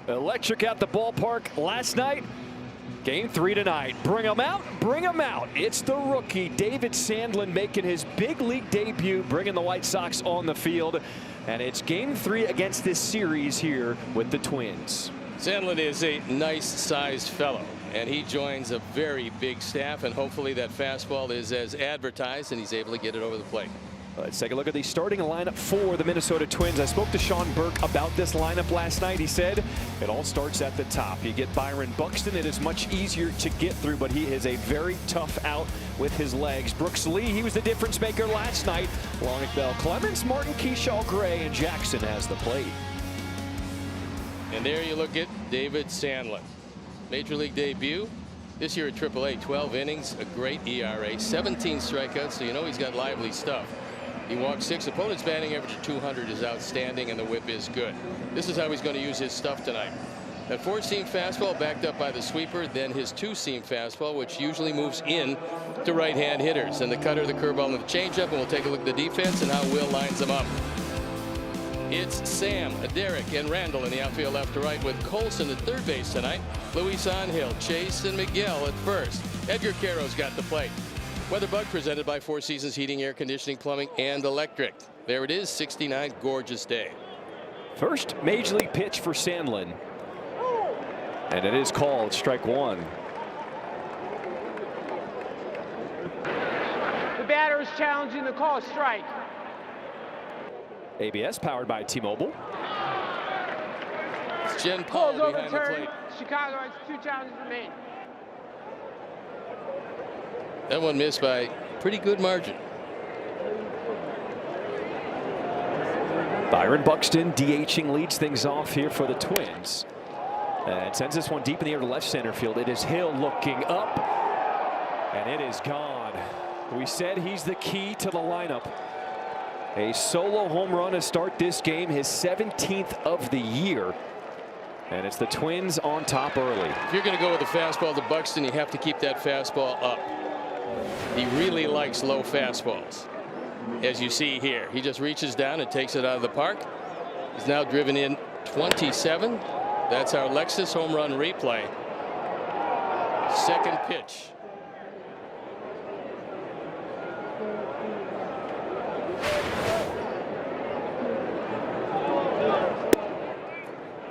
Electric at the ballpark last night. Game 3 tonight. Bring him out, bring him out. It's the rookie, David Sandlin, making his big league debut, bringing the White Sox on the field. And it's game 3 against this series here with the Twins. Sandlin is a nice-sized fellow, and he joins a very big staff, and hopefully that fastball is as advertised and he's able to get it over the plate. Let's take a look at the starting lineup for the Minnesota Twins. I spoke to Sean Burke about this lineup last night. He said it all starts at the top. You get Byron Buxton. It is much easier to get through, but he is a very tough out with his legs. Brooks Lee, he was the difference maker last night. Along with Bell Clemens, Martin Keyshaw Gray, and Jackson has the plate. And there you look at David Sandlin. Major League debut. This year at AAA, 12 innings, a great ERA, 17 strikeouts, so you know he's got lively stuff. He walked 6. Opponent's batting average of 200 is outstanding, and the whip is good. This is how he's going to use his stuff tonight. That 4-seam fastball backed up by the sweeper, then his 2-seam fastball, which usually moves in to right-hand hitters. And the cutter, the curveball, and the changeup, and we'll take a look at the defense and how Will lines them up. It's Sam, Derek, and Randall in the outfield left to right, with Colson at third base tonight. Luis Angel, Chase, and Miguel at first. Edgar Caro's got the plate. Weather Bug presented by Four Seasons Heating, Air Conditioning, Plumbing, and Electric. There it is, 69, gorgeous day. First major league pitch for Sandlin. And it is called strike 1. The batter is challenging the call, strike. ABS powered by T-Mobile. It's Jen Paul Calls behind the overturned. plate. Chicago has 2 challenges remain. That one missed by pretty good margin. Byron Buxton DHing leads things off here for the Twins. And sends this one deep in the air to left center field. It is Hill looking up. And it is gone. We said he's the key to the lineup. A solo home run to start this game, his 17th of the year. And it's the Twins on top early. If you're going to go with the fastball to Buxton, you have to keep that fastball up. He really likes low fastballs, as you see here. He just reaches down and takes it out of the park. He's now driven in 27. That's our Lexus home run replay. Second pitch.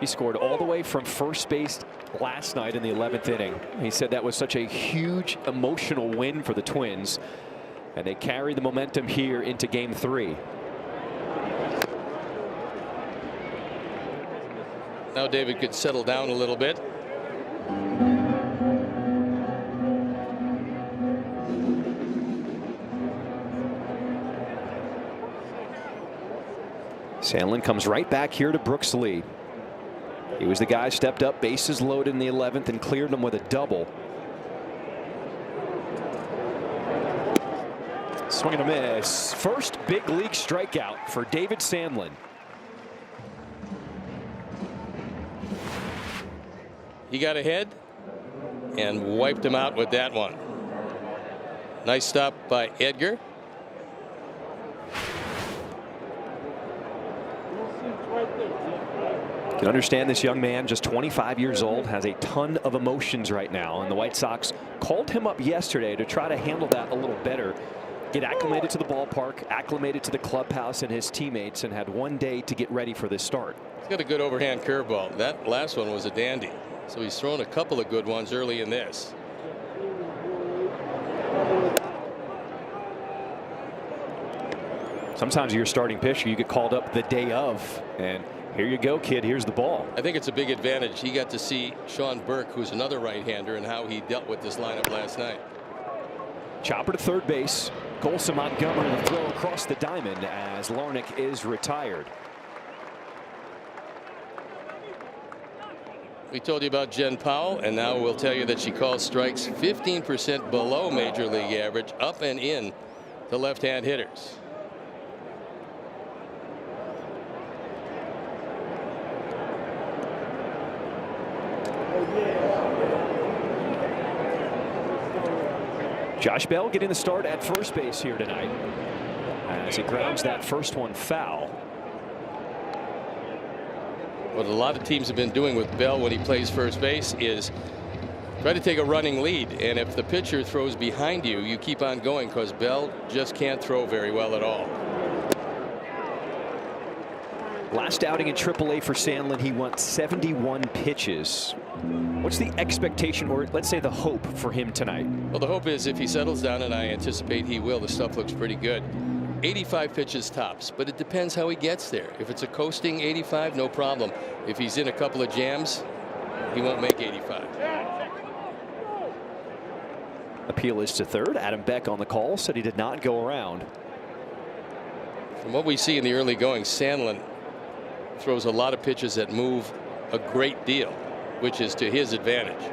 He scored all the way from first base last night in the 11th inning. He said that was such a huge emotional win for the Twins, and they carry the momentum here into game 3. Now David could settle down a little bit. Sandlin comes right back here to Brooks Lee. He was the guy stepped up, bases loaded in the 11th, and cleared them with a double. Swing and a miss. First big league strikeout for David Sandlin. He got ahead and wiped him out with that one. Nice stop by Edgar. You can understand this young man, just 25 years old, has a ton of emotions right now, and the White Sox called him up yesterday to try to handle that a little better, get acclimated to the ballpark, acclimated to the clubhouse and his teammates, and had one day to get ready for this start. He's got a good overhand curveball. That last one was a dandy, so he's thrown a couple of good ones early in this. Sometimes you're starting pitcher, you get called up the day of, and here you go, kid. Here's the ball. I think it's a big advantage. He got to see Sean Burke, who's another right-hander, and how he dealt with this lineup last night. Chopper to third base. Colson Montgomery to throw across the diamond as Larnach is retired. We told you about Jen Powell, and now we'll tell you that she calls strikes 15% below major league average, up and in to left-hand hitters. Josh Bell getting the start at first base here tonight as he grounds that first one foul. What a lot of teams have been doing with Bell when he plays first base is try to take a running lead, and if the pitcher throws behind you, you keep on going because Bell just can't throw very well at all. Last outing in AAA for Sandlin, he went 71 pitches. What's the expectation, or let's say the hope, for him tonight? Well, the hope is if he settles down, and I anticipate he will, the stuff looks pretty good. 85 pitches tops, but it depends how he gets there. If it's a coasting 85, no problem. If he's in a couple of jams, he won't make 85. Appeal is to third. Adam Beck on the call said he did not go around. From what we see in the early going, Sandlin throws a lot of pitches that move a great deal, which is to his advantage.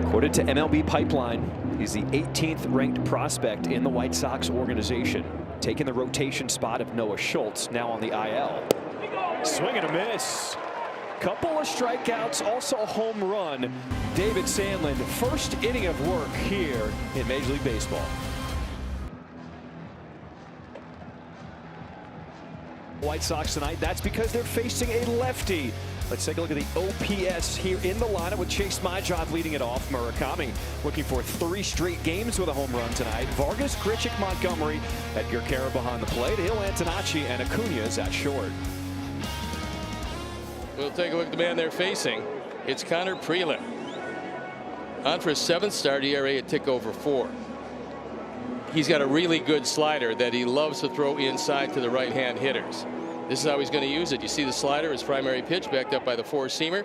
According to MLB Pipeline, he's the 18th ranked prospect in the White Sox organization, taking the rotation spot of Noah Schultz, now on the IL. Swing and a miss. Couple of strikeouts, also a home run. David Sandlin, first inning of work here in Major League Baseball. White Sox tonight, that's because they're facing a lefty. Let's take a look at the OPS here in the lineup with Chase Majdrov leading it off. Murakami looking for 3 straight games with a home run tonight. Vargas, Grichuk, Montgomery, Edgar Cara behind the plate. Hill, Antonacci, and Acuna is at short. We'll take a look at the man they're facing. It's Connor Prelip. On for his 7th start, ERA a tick over 4. He's got a really good slider that he loves to throw inside to the right-hand hitters. This is how he's going to use it. You see the slider, his primary pitch, backed up by the 4-seamer.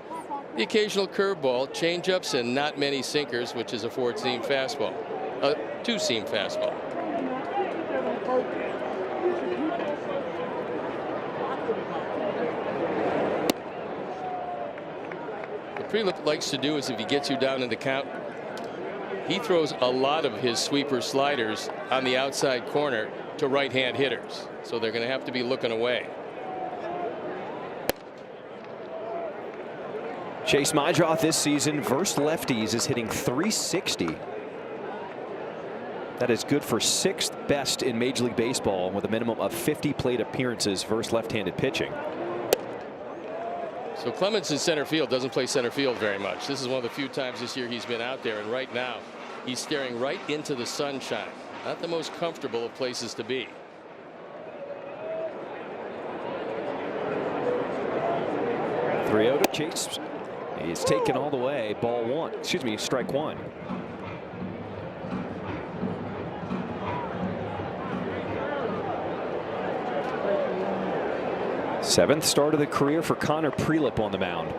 The occasional curveball, changeups, and not many sinkers, which is a 4-seam fastball, a 2-seam fastball. What Prelip likes to do is if he gets you down in the count, he throws a lot of his sweeper sliders on the outside corner to right-hand hitters. So they're going to have to be looking away. Chase Majdrov this season versus lefties is hitting .360. That is good for 6th best in Major League Baseball with a minimum of 50 plate appearances versus left-handed pitching. So Clemens in center field doesn't play center field very much. This is one of the few times this year he's been out there, and right now he's staring right into the sunshine. Not the most comfortable of places to be. .3-0 to Chase. He's taken all the way. Ball 1. Excuse me, strike 1. Seventh start of the career for Connor Prelip on the mound.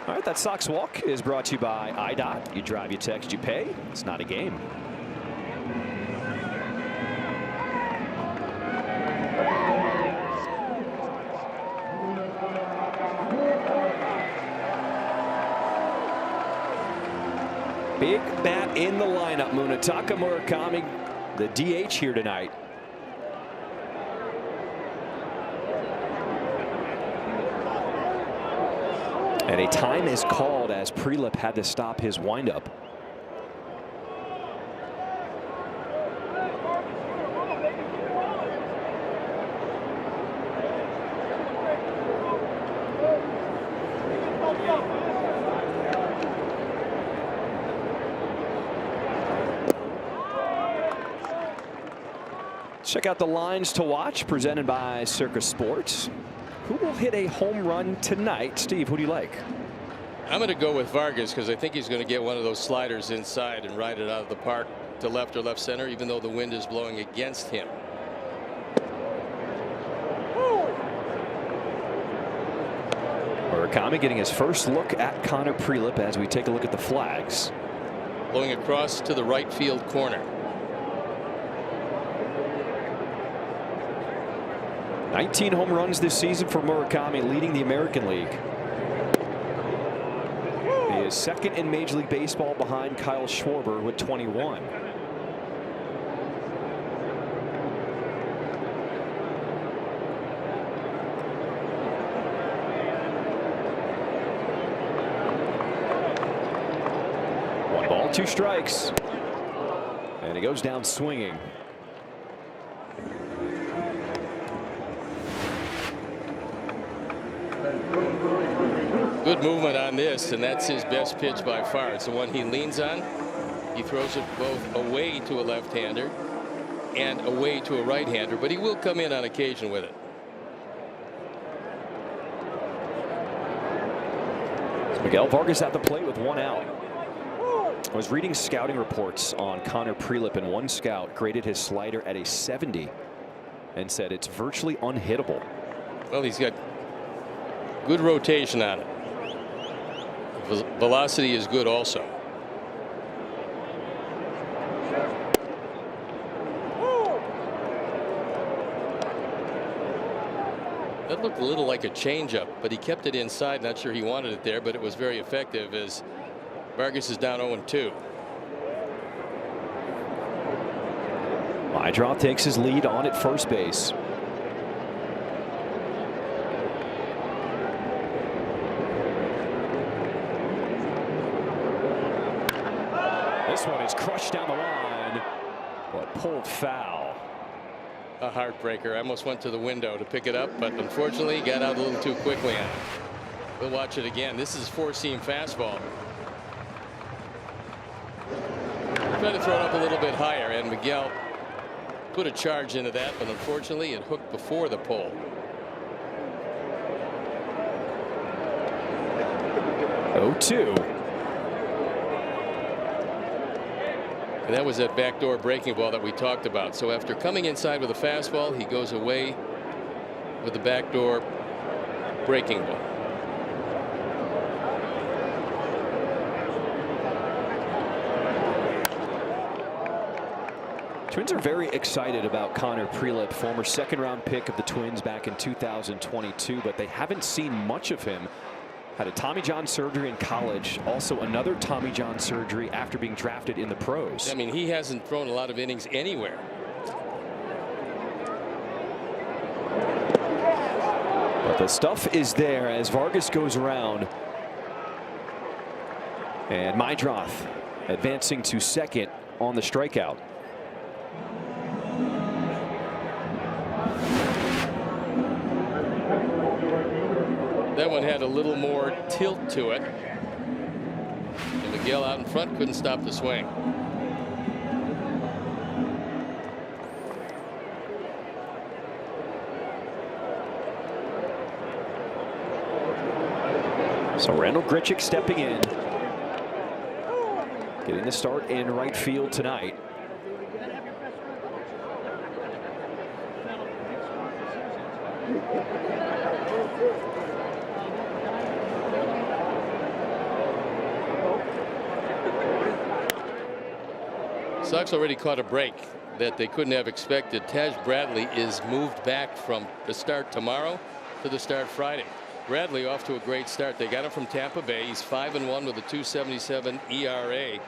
All right, that Sox Walk is brought to you by IDOT. You drive, you text, you pay. It's not a game. Big bat in the lineup. Munetaka Murakami, the DH here tonight. And a time is called as Prelip had to stop his windup. Check out the lines to watch presented by Circus Sports. Who will hit a home run tonight? Steve, who do you like? I'm going to go with Vargas because I think he's going to get one of those sliders inside and ride it out of the park to left or left center, even though the wind is blowing against him. Murakami getting his first look at Connor Prelip as we take a look at the flags. Blowing across to the right field corner. 19 home runs this season for Murakami, leading the American League. He is second in Major League Baseball behind Kyle Schwarber with 21. ball, 2 strikes. And he goes down swinging. Good movement on this, and that's his best pitch by far. It's the one he leans on. He throws it both away to a left-hander and away to a right-hander, but he will come in on occasion with it. Miguel Vargas at the plate with 1 out. I was reading scouting reports on Connor Prelip, and one scout graded his slider at a 70 and said it's virtually unhittable. Well, he's got good rotation on it. Velocity is good also. That looked a little like a changeup, but he kept it inside. Not sure he wanted it there, but it was very effective as Vargas is down 0-2. Mydroth takes his lead on at first base. This one is crushed down the line, but pulled foul. A heartbreaker. I almost went to the window to pick it up, but unfortunately he got out a little too quickly on it. We'll watch it again. This is 4-seam fastball. Tried to throw it up a little bit higher, and Miguel put a charge into that, but unfortunately it hooked before the pull. Oh, 2. And that was that backdoor breaking ball that we talked about. So after coming inside with a fastball, he goes away with the backdoor breaking ball. Twins are very excited about Connor Prelip, former second-round pick of the Twins back in 2022, but they haven't seen much of him. Had a Tommy John surgery in college, also another Tommy John surgery after being drafted in the pros. I mean, he hasn't thrown a lot of innings anywhere. But the stuff is there as Vargas goes around. And Mydroth advancing to second on the strikeout. That one had a little more tilt to it. And Miguel out in front couldn't stop the swing. So Randall Grichuk stepping in. Getting the start in right field tonight. Sox already caught a break that they couldn't have expected. Taj Bradley is moved back from the start tomorrow to the start Friday. Bradley off to a great start. They got him from Tampa Bay. He's 5-1 with a 2.77 ERA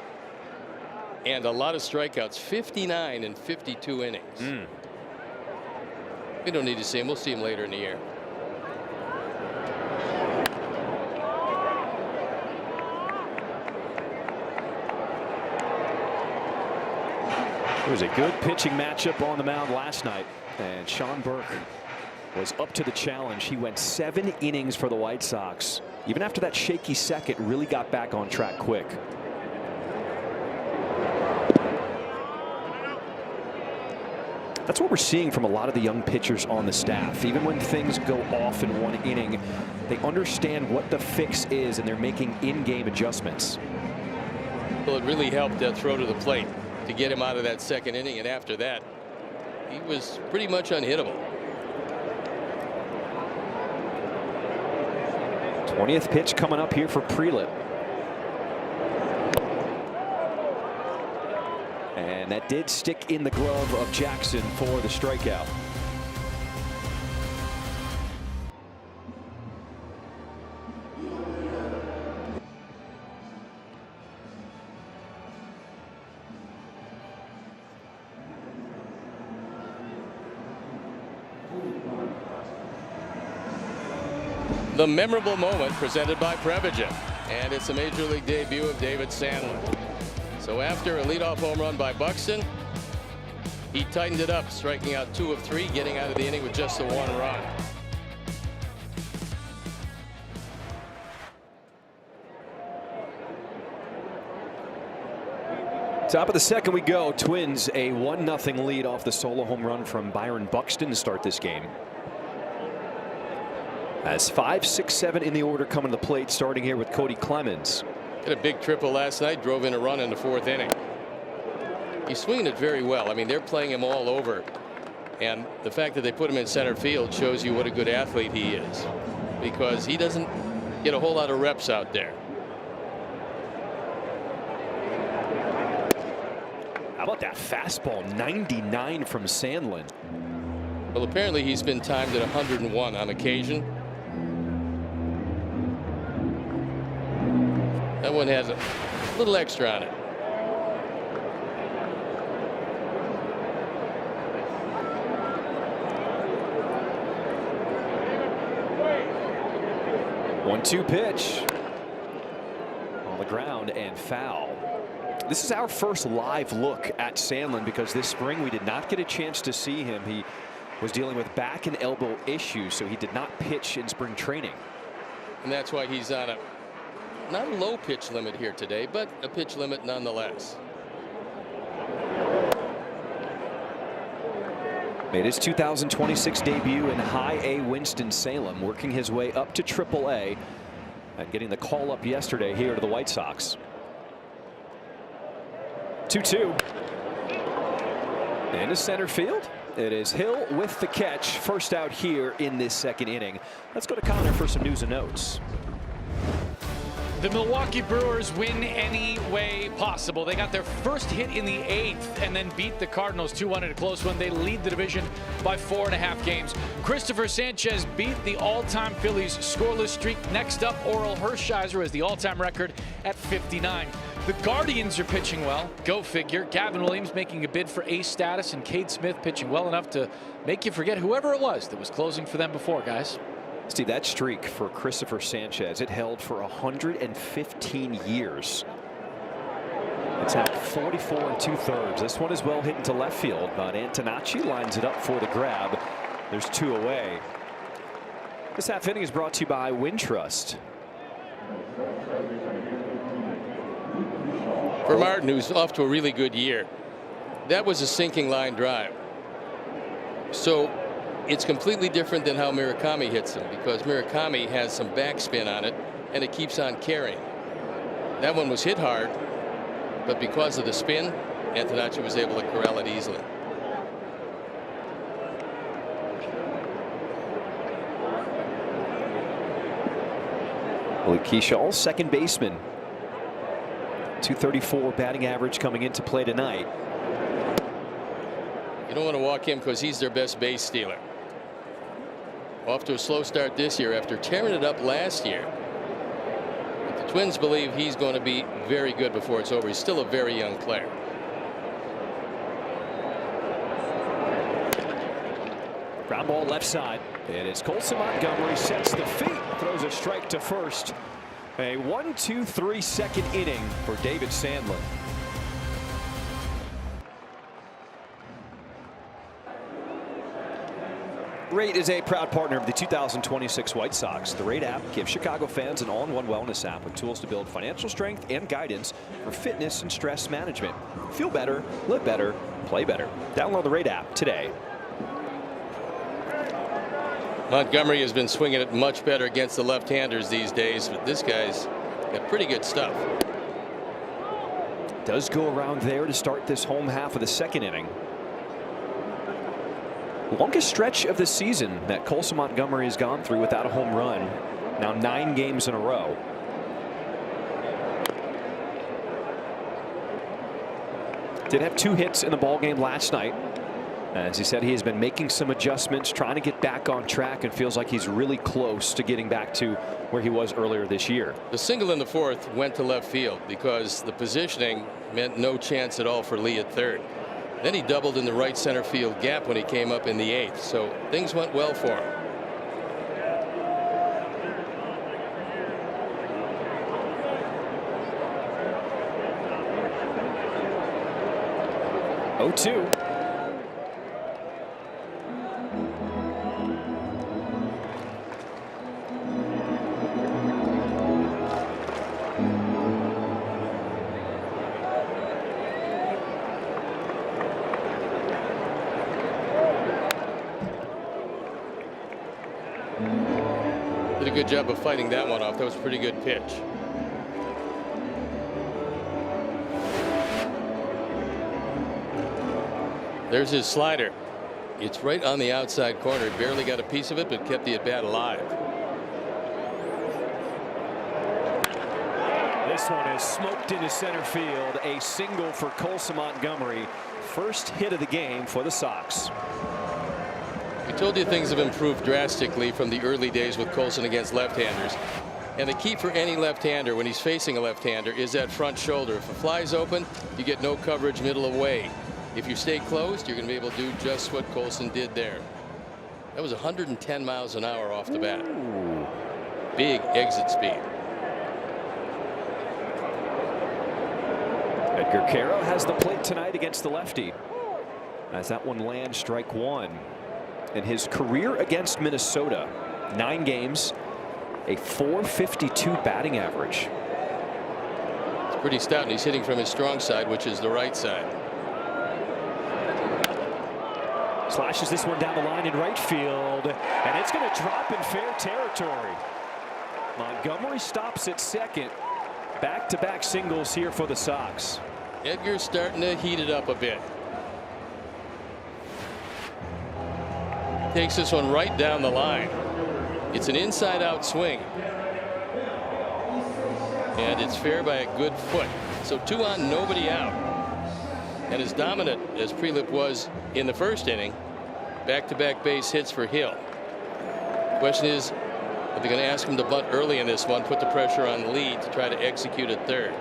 and a lot of strikeouts, 59 in 52 innings. We don't need to see him. We'll see him later in the year. It was a good pitching matchup on the mound last night, and Sean Burke was up to the challenge. He went 7 innings for the White Sox. Even after that shaky second, really got back on track quick. That's what we're seeing from a lot of the young pitchers on the staff. Even when things go off in one inning, they understand what the fix is, and they're making in-game adjustments. Well, it really helped that throw to the plate to get him out of that second inning, and after that he was pretty much unhittable. 20th pitch coming up here for Prelip. And that did stick in the glove of Jackson for the strikeout. The memorable moment presented by Prevagen, and it's a major league debut of David Sandlin. So after a leadoff home run by Buxton, he tightened it up, striking out 2 of 3, getting out of the inning with just the 1 run. Top of the second we go. Twins a 1-0 lead off the solo home run from Byron Buxton to start this game. As 5, 6, 7 in the order coming to the plate, starting here with Cody Clemens. Hit a big triple last night, drove in a run in the 4th inning. He's swinging it very well. I mean, they're playing him all over. And the fact that they put him in center field shows you what a good athlete he is, because he doesn't get a whole lot of reps out there. How about that fastball? 99 from Sandlin. Well, apparently he's been timed at 101 on occasion. That one has a little extra on it. One-two pitch on the ground and foul. This is our first live look at Sandlin, because this spring we did not get a chance to see him. He was dealing with back and elbow issues, so he did not pitch in spring training. And that's why he's on a not a low pitch limit here today, but a pitch limit nonetheless. Made his 2026 debut in High A Winston-Salem, working his way up to Triple-A and getting the call up yesterday here to the White Sox. 2-2. Into center field. It is Hill with the catch. First out here in this second inning. Let's go to Connor for some news and notes. The Milwaukee Brewers win any way possible. They got their first hit in the 8th and then beat the Cardinals 2-1 in a close one. They lead the division by 4.5 games. Christopher Sanchez beat the all-time Phillies scoreless streak. Next up, Oral Hershiser has the all-time record at 59. The Guardians are pitching well. Go figure. Gavin Williams making a bid for ace status, and Cade Smith pitching well enough to make you forget whoever it was that was closing for them before, guys. Steve, that streak for Christopher Sanchez, it held for 115 years. It's at 44 2/3. This one is well hit into left field, but Antonacci lines it up for the grab. There's 2 away. This half inning is brought to you by Wintrust. For Martin, who's off to a really good year, that was a sinking line drive. So it's completely different than how Murakami hits them, because Murakami has some backspin on it and it keeps on carrying. That one was hit hard, but because of the spin, Antonacci was able to corral it easily. Luke Keyshaw, second baseman. 234 batting average coming into play tonight. You don't want to walk him because he's their best base stealer. Off to a slow start this year after tearing it up last year. But the Twins believe he's going to be very good before it's over. He's still a very young player. Ground ball left side. And it's Colson Montgomery sets the feet, throws a strike to first. A 1-2-3 second inning for David Sandlin. Rate is a proud partner of the 2026 White Sox. The Rate app gives Chicago fans an all-in-one wellness app with tools to build financial strength and guidance for fitness and stress management. Feel better, live better, play better. Download the Rate app today. Montgomery has been swinging it much better against the left-handers these days, but this guy's got pretty good stuff. Does go around there to start this home half of the second inning. Longest stretch of the season that Colson Montgomery has gone through without a home run. Now 9 games in a row. Did have 2 hits in the ball game last night. As he said, he has been making some adjustments, trying to get back on track, and feels like he's really close to getting back to where he was earlier this year. The single in the 4th went to left field because the positioning meant no chance at all for Lee at third. Then he doubled in the right center field gap when he came up in the 8th, so things went well for him. 0-2. Did a good job of fighting that one off. That was a pretty good pitch. There's his slider. It's right on the outside corner. Barely got a piece of it, but kept the at bat alive. This one is smoked into center field. A single for Colson Montgomery. First hit of the game for the Sox. We told you things have improved drastically from the early days with Colson against left-handers. And the key for any left-hander when he's facing a left-hander is that front shoulder. If it flies open, you get no coverage middle away. If you stay closed, you're going to be able to do just what Colson did there. That was 110 miles an hour off the bat. Big exit speed. Edgar Quero has the plate tonight against the lefty. As that one lands, strike one. In his career against Minnesota, 9 games, a .452 batting average. It's pretty stout, and he's hitting from his strong side, which is the right side. Slashes this one down the line in right field, and it's going to drop in fair territory. Montgomery stops at second. Back-to-back singles here for the Sox. Edgar's starting to heat it up a bit. Takes this one right down the line. It's an inside-out swing, and it's fair by a good foot. So 2 on, nobody out. And as dominant as Prelip was in the first inning, back-to-back base hits for Hill. Question is, are they going to ask him to bunt early in this one, put the pressure on Lee to try to execute at third?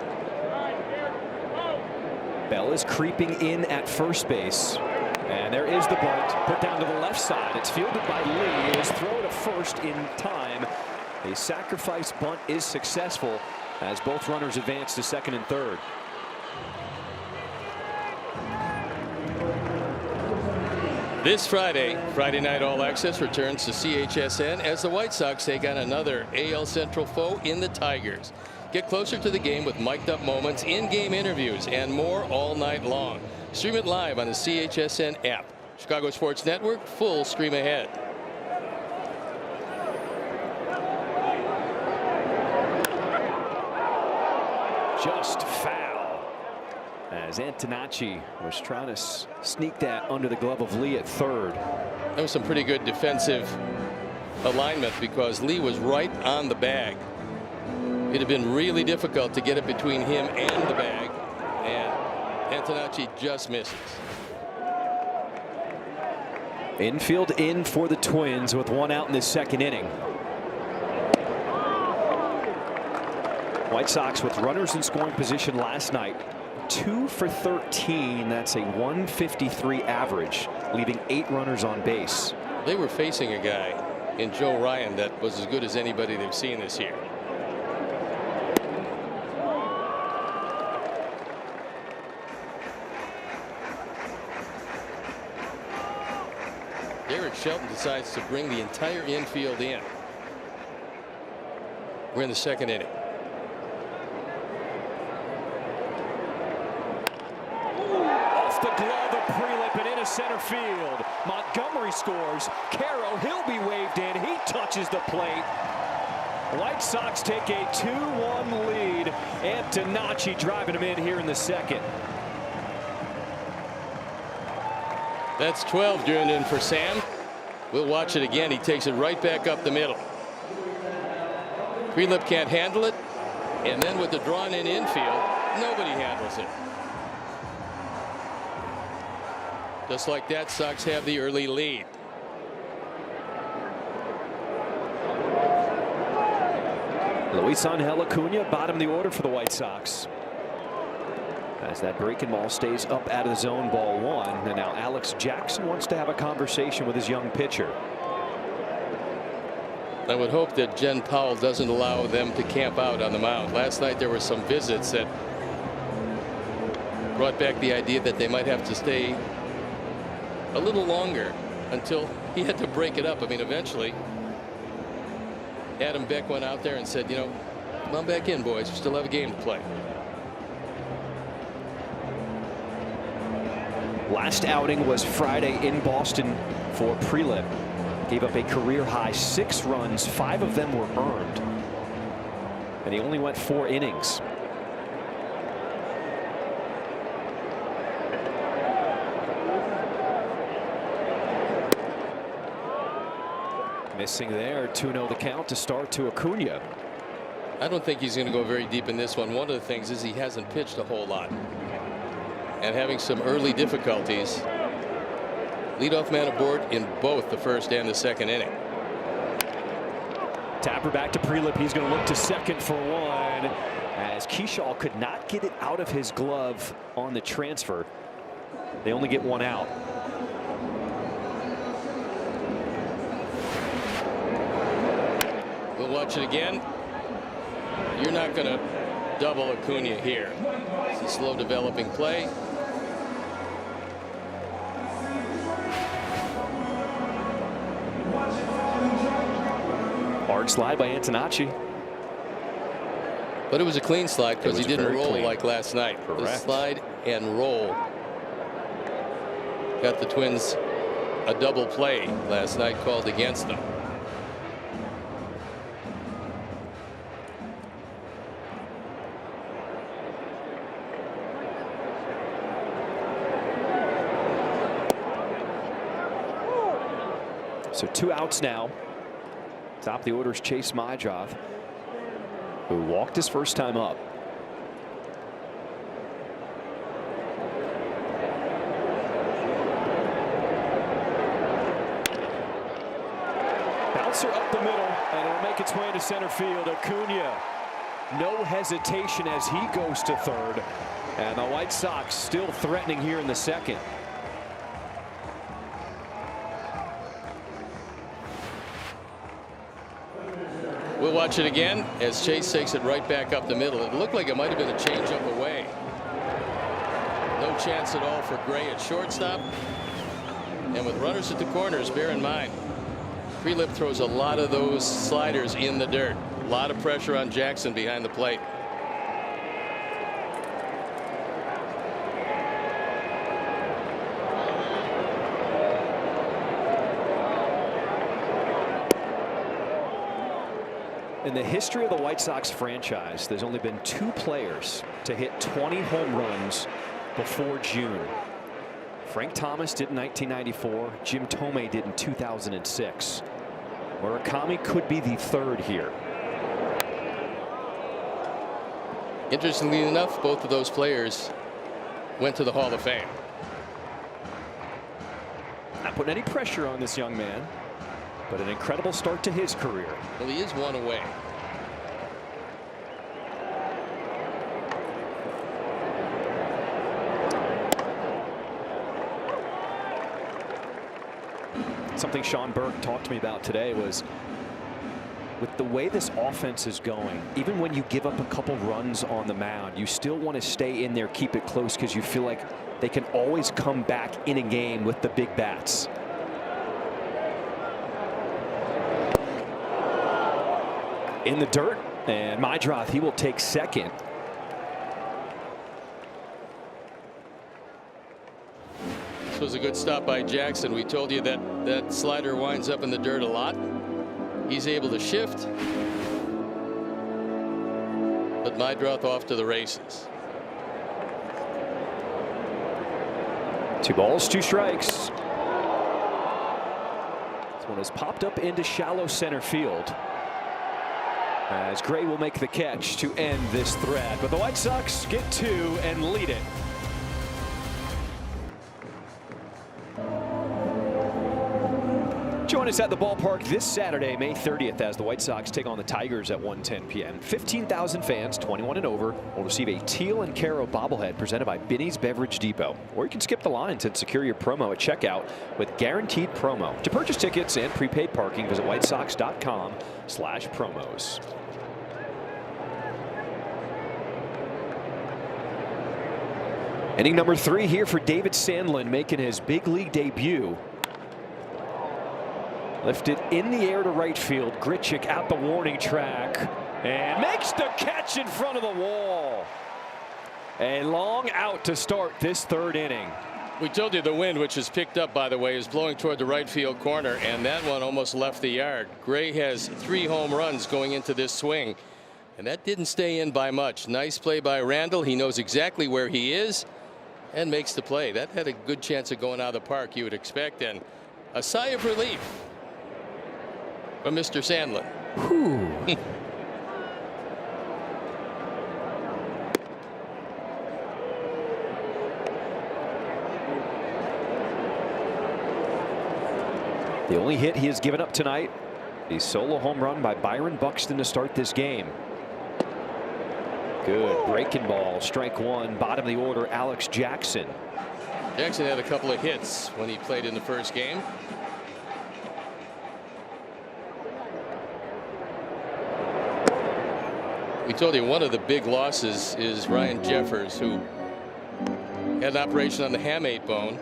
Bell is creeping in at first base. And there is the bunt, put down to the left side. It's fielded by Lee. It is thrown to first in time. A sacrifice bunt is successful as both runners advance to second and third. This Friday Night All Access returns to CHSN as the White Sox take on another AL Central foe in the Tigers. Get closer to the game with mic'd up moments, in-game interviews, and more all night long. Stream it live on the CHSN app. Chicago Sports Network, full stream ahead. Just foul as Antonacci was trying to sneak that under the glove of Lee at third. That was some pretty good defensive alignment because Lee was right on the bag. It'd have been really difficult to get it between him and the bag, and Antonacci just misses. Infield in for the Twins with 1 out in the second inning. White Sox with runners in scoring position last night. 2 for 13. That's a .153 average, leaving 8 runners on base. They were facing a guy in Joe Ryan that was as good as anybody they've seen this year. Derek Shelton decides to bring the entire infield in. We're in the second inning. Off the glove of Prelip and into center field. Montgomery scores. Quero, he'll be waved in. He touches the plate. White Sox take a 2-1 lead. Antonacci driving him in here in the second. That's 12 driven in for Sam. We'll watch it again. He takes it right back up the middle. Prelip can't handle it, and then with the drawn in infield, nobody handles it. Just like that, Sox have the early lead. Luis Angel Acuna, bottom of the order for the White Sox. As that breaking ball stays up out of the zone, ball 1. And now Alex Jackson wants to have a conversation with his young pitcher. I would hope that Jen Powell doesn't allow them to camp out on the mound. Last night there were some visits that brought back the idea that they might have to stay a little longer until he had to break it up. I mean, eventually Adam Beck went out there and said, you know, come on back in, boys. We still have a game to play. Last outing was Friday in Boston for Prelip. Gave up a career high 6 runs. 5 of them were earned. And he only went 4 innings. Missing there. 2-0 the count to start to Acuna. I don't think he's going to go very deep in this one. One of the things is he hasn't pitched a whole lot and having some early difficulties. Leadoff man aboard in both the first and the second inning. Tapper back to Prelip. He's going to look to second for one as Keyshaw could not get it out of his glove on the transfer. They only get 1 out. We'll watch it again. You're not going to double Acuna here. It's a slow developing play. Hard slide by Antonacci. But it was a clean slide because he didn't roll clean. like last night. Correct. The slide and roll got the Twins a double play last night called against them. So 2 outs now. Top of the order is Chase Mydroth, who walked his first time up. Bouncer up the middle, and it'll make its way to center field. Acuna, no hesitation as he goes to third. And the White Sox still threatening here in the second. We'll watch it again as Chase takes it right back up the middle. It looked like it might have been a changeup away. No chance at all for Gray at shortstop. And with runners at the corners, bear in mind, Prelip throws a lot of those sliders in the dirt. A lot of pressure on Jackson behind the plate. In the history of the White Sox franchise, there's only been 2 players to hit 20 home runs before June. Frank Thomas did in 1994. Jim Tomei did in 2006. Murakami could be the 3rd here. Interestingly enough, both of those players went to the Hall of Fame. Not putting any pressure on this young man, but an incredible start to his career. Well, he is 1 away. Something Sean Burke talked to me about today was with the way this offense is going, even when you give up a couple runs on the mound, you still want to stay in there, keep it close, because you feel like they can always come back in a game with the big bats. In the dirt, and Mydroth, he will take second. This was a good stop by Jackson. We told you that that slider winds up in the dirt a lot. He's able to shift, but Mydroth off to the races. 2 balls, 2 strikes. This one is popped up into shallow center field, as Gray will make the catch to end this threat. But the White Sox get 2 and lead it. Join us at the ballpark this Saturday, May 30th, as the White Sox take on the Tigers at 1:10 p.m. 15,000 fans, 21 and over, will receive a teal and Caro bobblehead presented by Binny's Beverage Depot. Or you can skip the lines and secure your promo at checkout with Guaranteed Promo. To purchase tickets and prepaid parking, visit whitesox.com/promos. Inning number 3 here for David Sandlin, making his big league debut. Lifted in the air to right field. Grichuk out the warning track and makes the catch in front of the wall. A long out to start this 3rd inning. We told you the wind, which is picked up, by the way, is blowing toward the right field corner, and that one almost left the yard. Gray has 3 home runs going into this swing, and that didn't stay in by much. Nice play by Randall. He knows exactly where he is and makes the play. That had a good chance of going out of the park, you would expect, and a sigh of relief from Mr. Sandlin. The only hit he has given up tonight, a solo home run by Byron Buxton to start this game. Good breaking ball, strike 1, bottom of the order, Alex Jackson. Jackson had a couple of hits when he played in the first game. We told you one of the big losses is Ryan Jeffers, who had an operation on the hamate bone.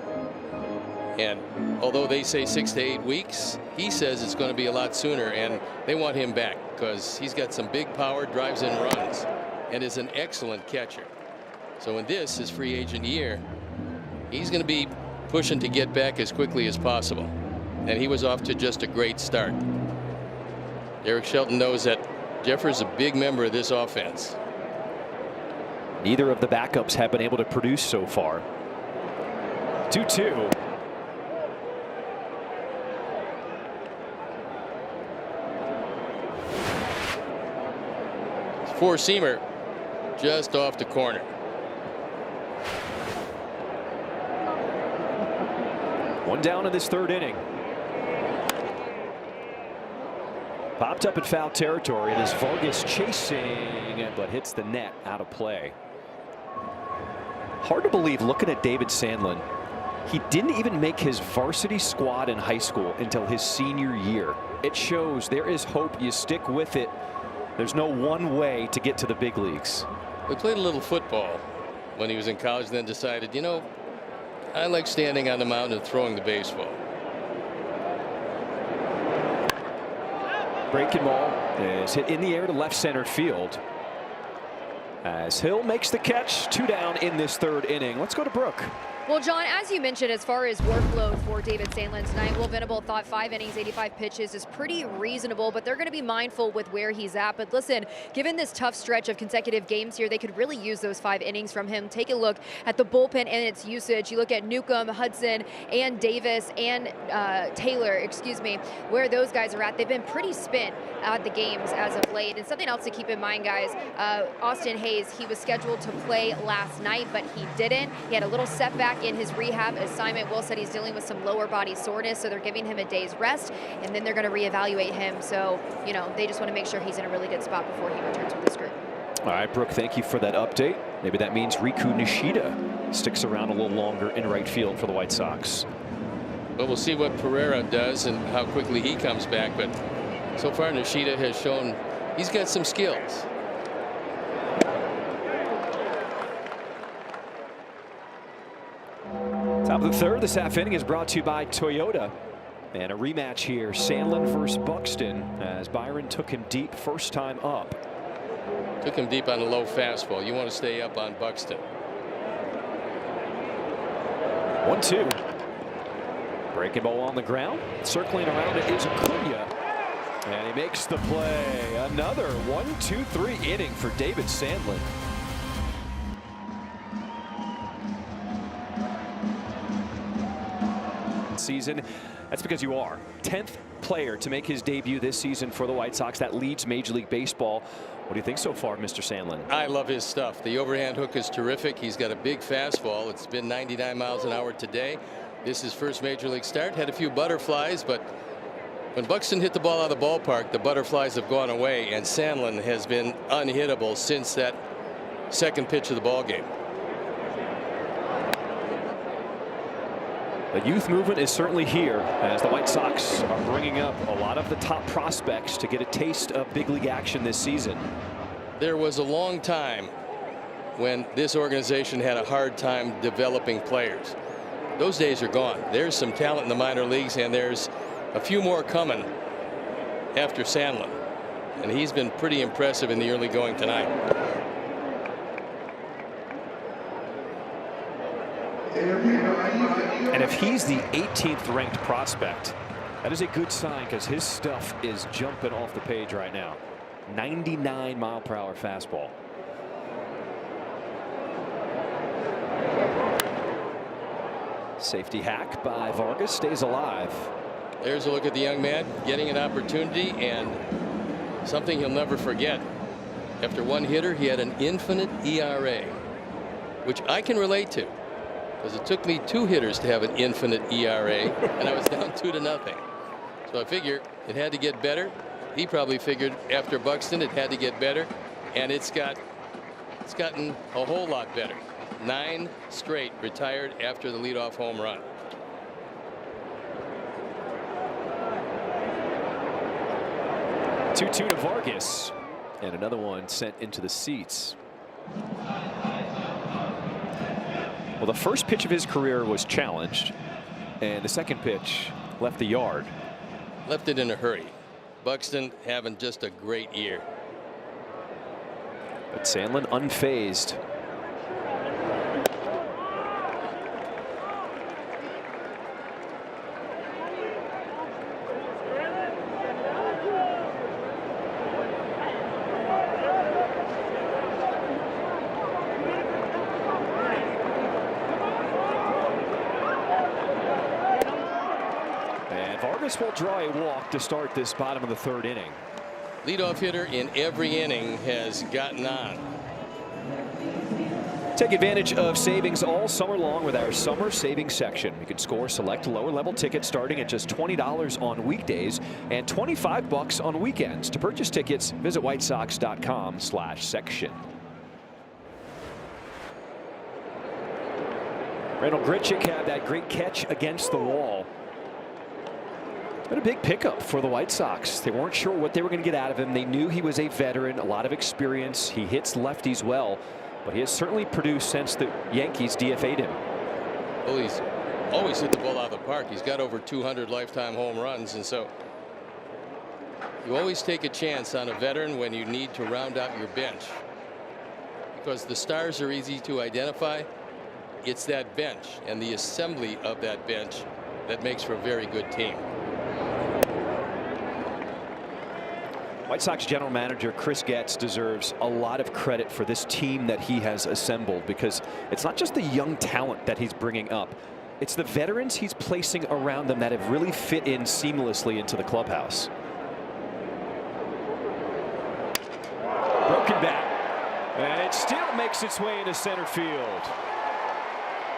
And although they say 6 to 8 weeks, he says it's going to be a lot sooner, and they want him back because he's got some big power, drives in runs, and is an excellent catcher. So in this, his free agent year, he's going to be pushing to get back as quickly as possible. And he was off to just a great start. Derek Shelton knows that Jeffers is a big member of this offense. Neither of the backups have been able to produce so far. 2-2. Four-seamer just off the corner. One down in this 3rd inning. Popped up in foul territory, and is Vargas chasing, but hits the net out of play. Hard to believe, looking at David Sandlin, he didn't even make his varsity squad in high school until his senior year. It shows there is hope. You stick with it. There's no one way to get to the big leagues. We played a little football when he was in college, and then decided, you know, I like standing on the mound and throwing the baseball. Breaking ball is hit in the air to left center field. As Hill makes the catch, 2 down in this 3rd inning. Let's go to Brooke. Well, John, as you mentioned, as far as workload for David Sandlin tonight, Will Venable thought 5 innings, 85 pitches is pretty reasonable, but they're going to be mindful with where he's at. But listen, given this tough stretch of consecutive games here, they could really use those 5 innings from him. Take a look at the bullpen and its usage. You look at Newcomb, Hudson, and Davis, and Taylor, where those guys are at. They've been pretty spent at the games as of late. And something else to keep in mind, guys, Austin Hayes, he was scheduled to play last night, but he didn't. He had a little setback in his rehab assignment. Will said he's dealing with some lower body soreness, so they're giving him a day's rest, and then they're going to reevaluate him. So, you know, they just want to make sure he's in a really good spot before he returns with this group. All right, Brooke, thank you for that update. Maybe that means Riku Nishida sticks around a little longer in right field for the White Sox. But we'll see what Pereira does and how quickly he comes back. But so far, Nishida has shown he's got some skills. Top of the 3rd, this half inning is brought to you by Toyota. And a rematch here, Sandlin versus Buxton, as Byron took him deep first time up. Took him deep on a low fastball. You want to stay up on Buxton. 1-2. Breaking ball on the ground. Circling around it is Acuna. And he makes the play. Another 1-2-3 inning for David Sandlin. Season. That's because you are 10th player to make his debut this season for the White Sox. That leads Major League Baseball. What do you think so far, Mr. Sandlin? I love his stuff. The overhand hook is terrific. He's got a big fastball. It's been 99 miles an hour today. This is his first Major League start. Had a few butterflies, but when Buxton hit the ball out of the ballpark, the butterflies have gone away, and Sandlin has been unhittable since that second pitch of the ball game. The youth movement is certainly here, as the White Sox are bringing up a lot of the top prospects to get a taste of big league action this season. There was a long time when this organization had a hard time developing players. Those days are gone. There's some talent in the minor leagues, and there's a few more coming after Sandlin. And he's been pretty impressive in the early going tonight. And if he's the 18th ranked prospect, that is a good sign, because his stuff is jumping off the page right now. 99-mile-per-hour fastball. Safety hack by Vargas, stays alive. There's a look at the young man getting an opportunity, and something he'll never forget. After one hitter, he had an infinite ERA, which I can relate to, because it took me 2 hitters to have an infinite ERA, and I was down 2-0. So I figure it had to get better. He probably figured after Buxton it had to get better, and it's gotten a whole lot better. 9 straight retired after the leadoff home run. Two to Vargas, and another one sent into the seats. Well, the first pitch of his career was challenged, and the second pitch left the yard. Left it in a hurry. Buxton having just a great year. But Sandlin unfazed. Vargas will draw a walk to start this bottom of the 3rd inning. Leadoff hitter in every inning has gotten on. Take advantage of savings all summer long with our summer savings section. You can score select lower level tickets starting at just $20 on weekdays and $25 on weekends. To purchase tickets, visit whitesox.com/section. Randall Grichuk had that great catch against the wall. Been a big pickup for the White Sox. They weren't sure what they were going to get out of him. They knew he was a veteran, a lot of experience. He hits lefties well, but he has certainly produced since the Yankees DFA'd him. Well, he's always hit the ball out of the park. He's got over 200 lifetime home runs, and so you always take a chance on a veteran when you need to round out your bench, because the stars are easy to identify. It's that bench and the assembly of that bench that makes for a very good team. White Sox general manager Chris Getz deserves a lot of credit for this team that he has assembled, because it's not just the young talent that he's bringing up. It's the veterans he's placing around them that have really fit in seamlessly into the clubhouse. Broken bat, and it still makes its way into center field.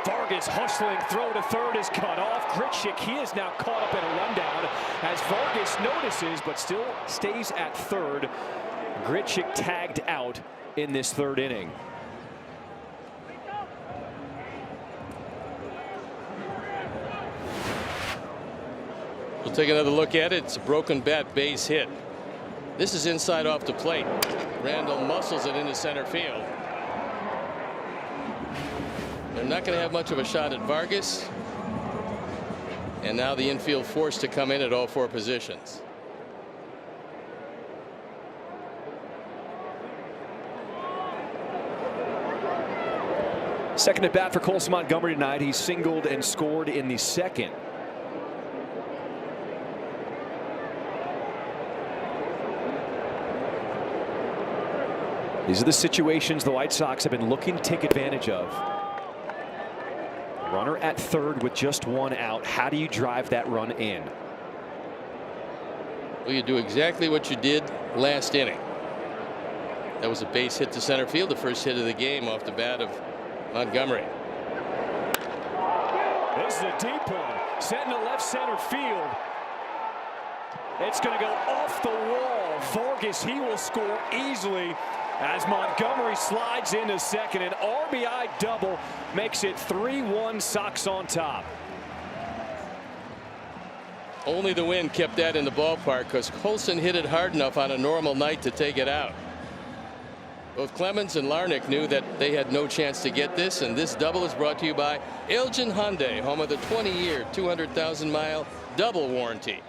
Vargas hustling, throw to third is cut off. Grichuk, he is now caught up in a rundown as Vargas notices but still stays at third. Grichuk tagged out in this 3rd inning. We'll take another look at it. It's a broken bat base hit. This is inside off the plate. Randall muscles it into center field. They're not going to have much of a shot at Vargas. And now the infield forced to come in at all 4 positions. Second at bat for Colson Montgomery tonight. He singled and scored in the 2nd. These are the situations the White Sox have been looking to take advantage of. Runner at third with just 1 out. How do you drive that run in? Well, you do exactly what you did last inning. That was a base hit to center field, the first hit of the game off the bat of Montgomery. This is a deep one, set into left center field. It's going to go off the wall. Vargas, he will score easily as Montgomery slides into second. An RBI double makes it 3-1 Sox on top. Only the wind kept that in the ballpark, because Colson hit it hard enough on a normal night to take it out. Both Clemens and Larnach knew that they had no chance to get this, and this double is brought to you by Elgin Hyundai, home of the 20-year, 200,000-mile double warranty.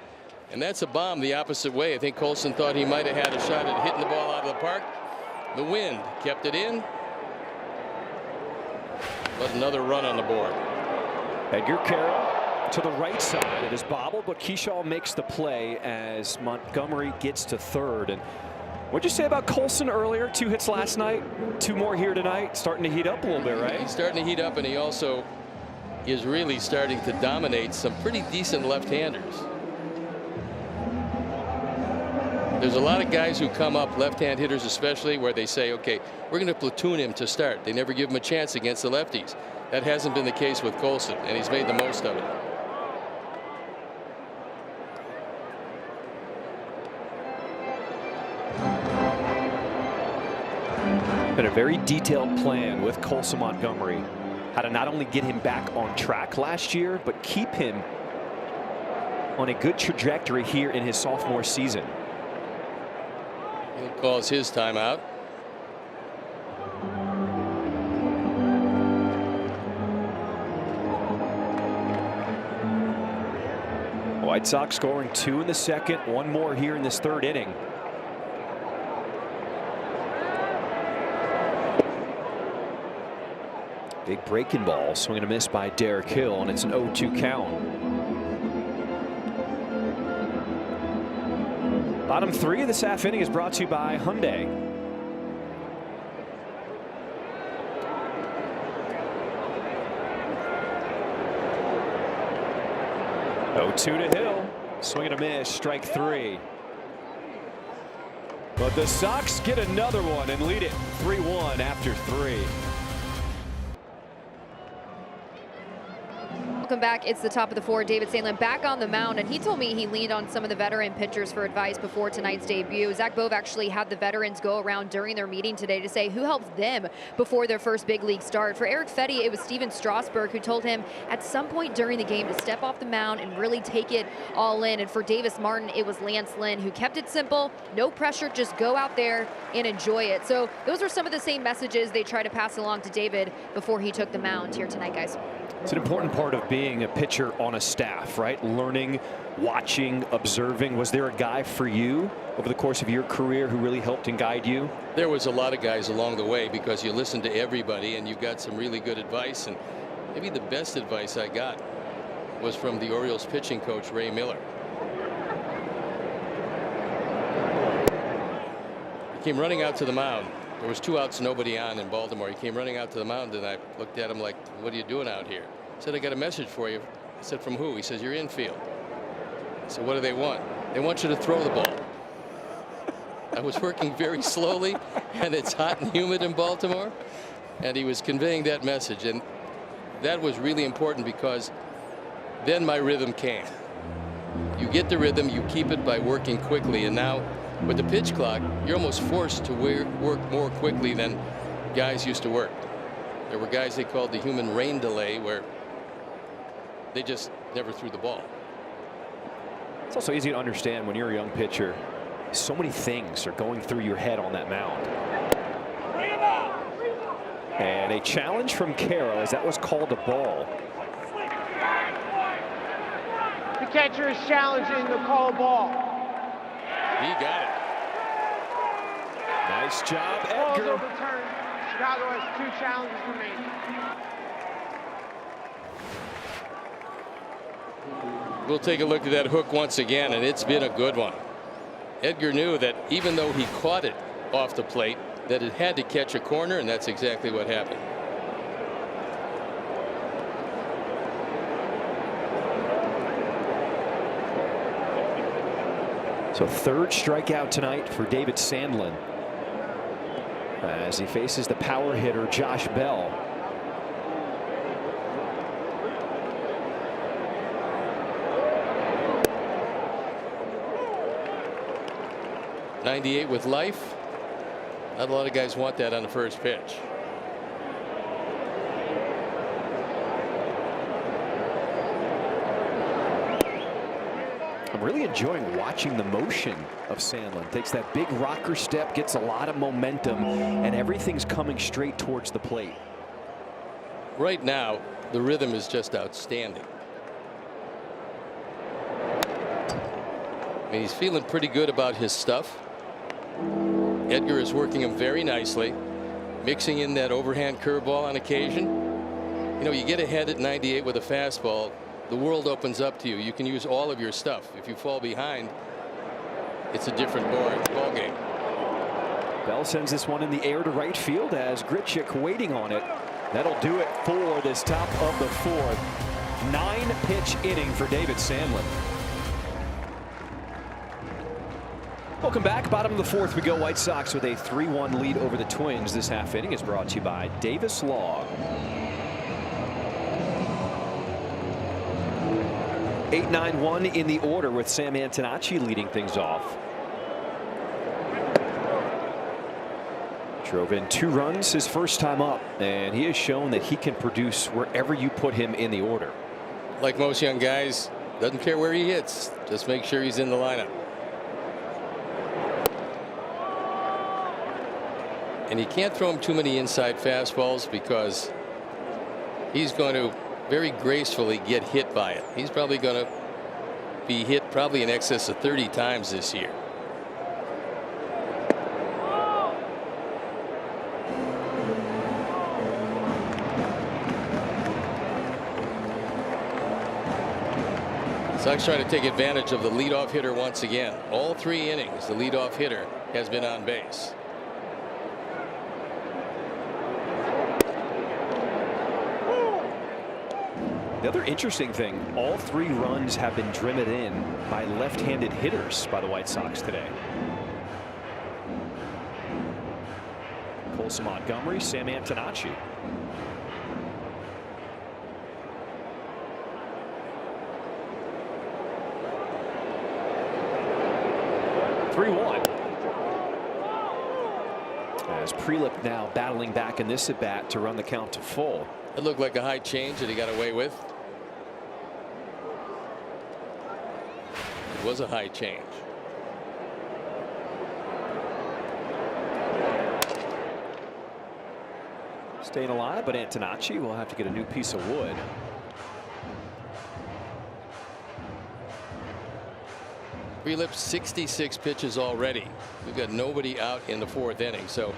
And that's a bomb the opposite way. I think Colson thought he might have had a shot at hitting the ball out of the park. The wind kept it in, but another run on the board. Edgar Carroll to the right side. It is bobbled, but Keyshaw makes the play as Montgomery gets to third. And what'd you say about Colson earlier? 2 hits last night, 2 more here tonight. Starting to heat up a little bit, right? He's starting to heat up, and he also is really starting to dominate some pretty decent left-handers. There's a lot of guys who come up, left-hand hitters especially, where they say, okay, we're going to platoon him to start. They never give him a chance against the lefties. That hasn't been the case with Colson, and he's made the most of it. Been a very detailed plan with Colson Montgomery. How to not only get him back on track last year, but keep him on a good trajectory here in his sophomore season. He calls his timeout. White Sox scoring 2 in the second, 1 more here in this third inning. Big breaking ball, swing and a miss by Derek Hill, and it's an 0-2 count. Bottom 3 of this half inning is brought to you by Hyundai. Oh, 2 to Hill. Swing and a miss, strike 3. But the Sox get another one and lead it 3-1 after 3. Welcome back. It's the top of the 4. David Sandlin back on the mound, and he told me he leaned on some of the veteran pitchers for advice before tonight's debut. Zach Bove actually had the veterans go around during their meeting today to say who helped them before their first big league start. For Eric Fetty, it was Steven Strasburg who told him at some point during the game to step off the mound and really take it all in. And for Davis Martin, it was Lance Lynn who kept it simple, no pressure, just go out there and enjoy it. So those are some of the same messages they try to pass along to David before he took the mound here tonight, guys. It's an important part of being a pitcher on a staff, right? Learning, watching, observing. Was there a guy for you over the course of your career who really helped and guide you? There was a lot of guys along the way because you listen to everybody and you got some really good advice. And maybe the best advice I got was from the Orioles pitching coach, Ray Miller. He came running out to the mound. There was 2 outs, nobody on in Baltimore. He came running out to the mound, and I looked at him like, what are you doing out here? He said, I got a message for you. I said, from who? He says, you're infield. I said, what do they want? They want you to throw the ball. I was working very slowly, and it's hot and humid in Baltimore, and he was conveying that message. And that was really important because then my rhythm came. You get the rhythm, you keep it by working quickly, and now with the pitch clock, you're almost forced to work more quickly than guys used to work. There were guys they called the human rain delay where they just never threw the ball. It's also easy to understand when you're a young pitcher. So many things are going through your head on that mound. And a challenge from Carroll as that was called a ball. The catcher is challenging the call ball. He got it. Nice job, Ball's Edgar. overturned. Chicago has 2 challenges remaining. We'll take a look at that hook once again, and it's been a good one. Edgar knew that even though he caught it off the plate, that it had to catch a corner, and that's exactly what happened. So 3rd strikeout tonight for David Sandlin as he faces the power hitter Josh Bell. .98 with life. Not a lot of guys want that on the first pitch. really enjoying watching the motion of Sandlin. Takes that big rocker step, gets a lot of momentum, and everything's coming straight towards the plate. Right now, the rhythm is just outstanding. I mean, he's feeling pretty good about his stuff. Edgar is working him very nicely, mixing in that overhand curveball on occasion. You know, you get ahead at 98 with a fastball, the world opens up to you. You can use all of your stuff. If you fall behind, it's a different ball game. Bell sends this one in the air to right field as Grichuk waiting on it. That'll do it for this top of the fourth. 9-pitch inning for David Sandlin. Welcome back. Bottom of the fourth we go. White Sox with a 3-1 lead over the Twins. This half inning is brought to you by Davis Law. 8-9-1 in the order with Sam Antonacci leading things off. Drove in 2 runs his first time up, and he has shown that he can produce wherever you put him in the order. Like most young guys, doesn't care where he hits, just make sure he's in the lineup. And you can't throw him too many inside fastballs because he's going to very gracefully get hit by it. He's probably going to be hit probably in excess of 30 times this year. Sox trying to take advantage of the leadoff hitter once again. All 3 innings, the leadoff hitter has been on base. The other interesting thing, all 3 runs have been driven in by left-handed hitters by the White Sox today. Colson Montgomery, Sam Antonacci. As Prelip now battling back in this at bat to run the count to full. It looked like a high change that he got away with. It was a high change. Staying alive, but Antonacci will have to get a new piece of wood. Prelip 66 pitches already. We've got nobody out in the 4th inning, so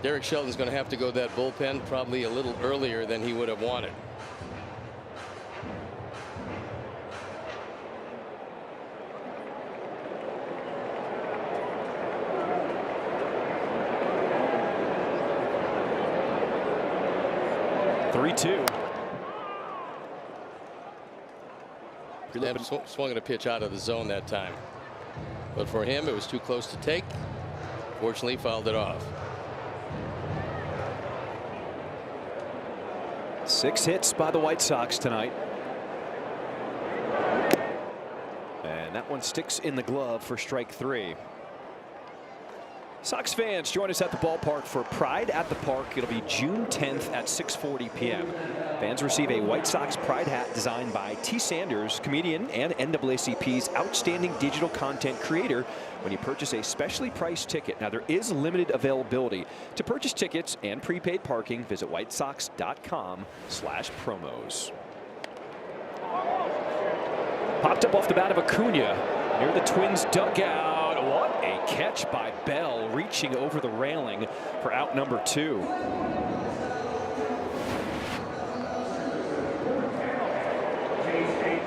Derek Shelton's going to have to go to that bullpen probably a little earlier than he would have wanted. Prelip swung at a pitch out of the zone that time, but for him it was too close to take. Fortunately, fouled it off. 6 hits by the White Sox tonight. And that one sticks in the glove for strike 3. Sox fans, join us at the ballpark for Pride at the Park. It'll be June 10th at 6:40 p.m. Fans receive a White Sox Pride hat designed by T. Sanders, comedian and NAACP's outstanding digital content creator, when you purchase a specially priced ticket. Now, there is limited availability. To purchase tickets and prepaid parking, visit whitesox.com/promos. Popped up off the bat of Acuna near the Twins dugout. What a catch by Bell, reaching over the railing for out number 2.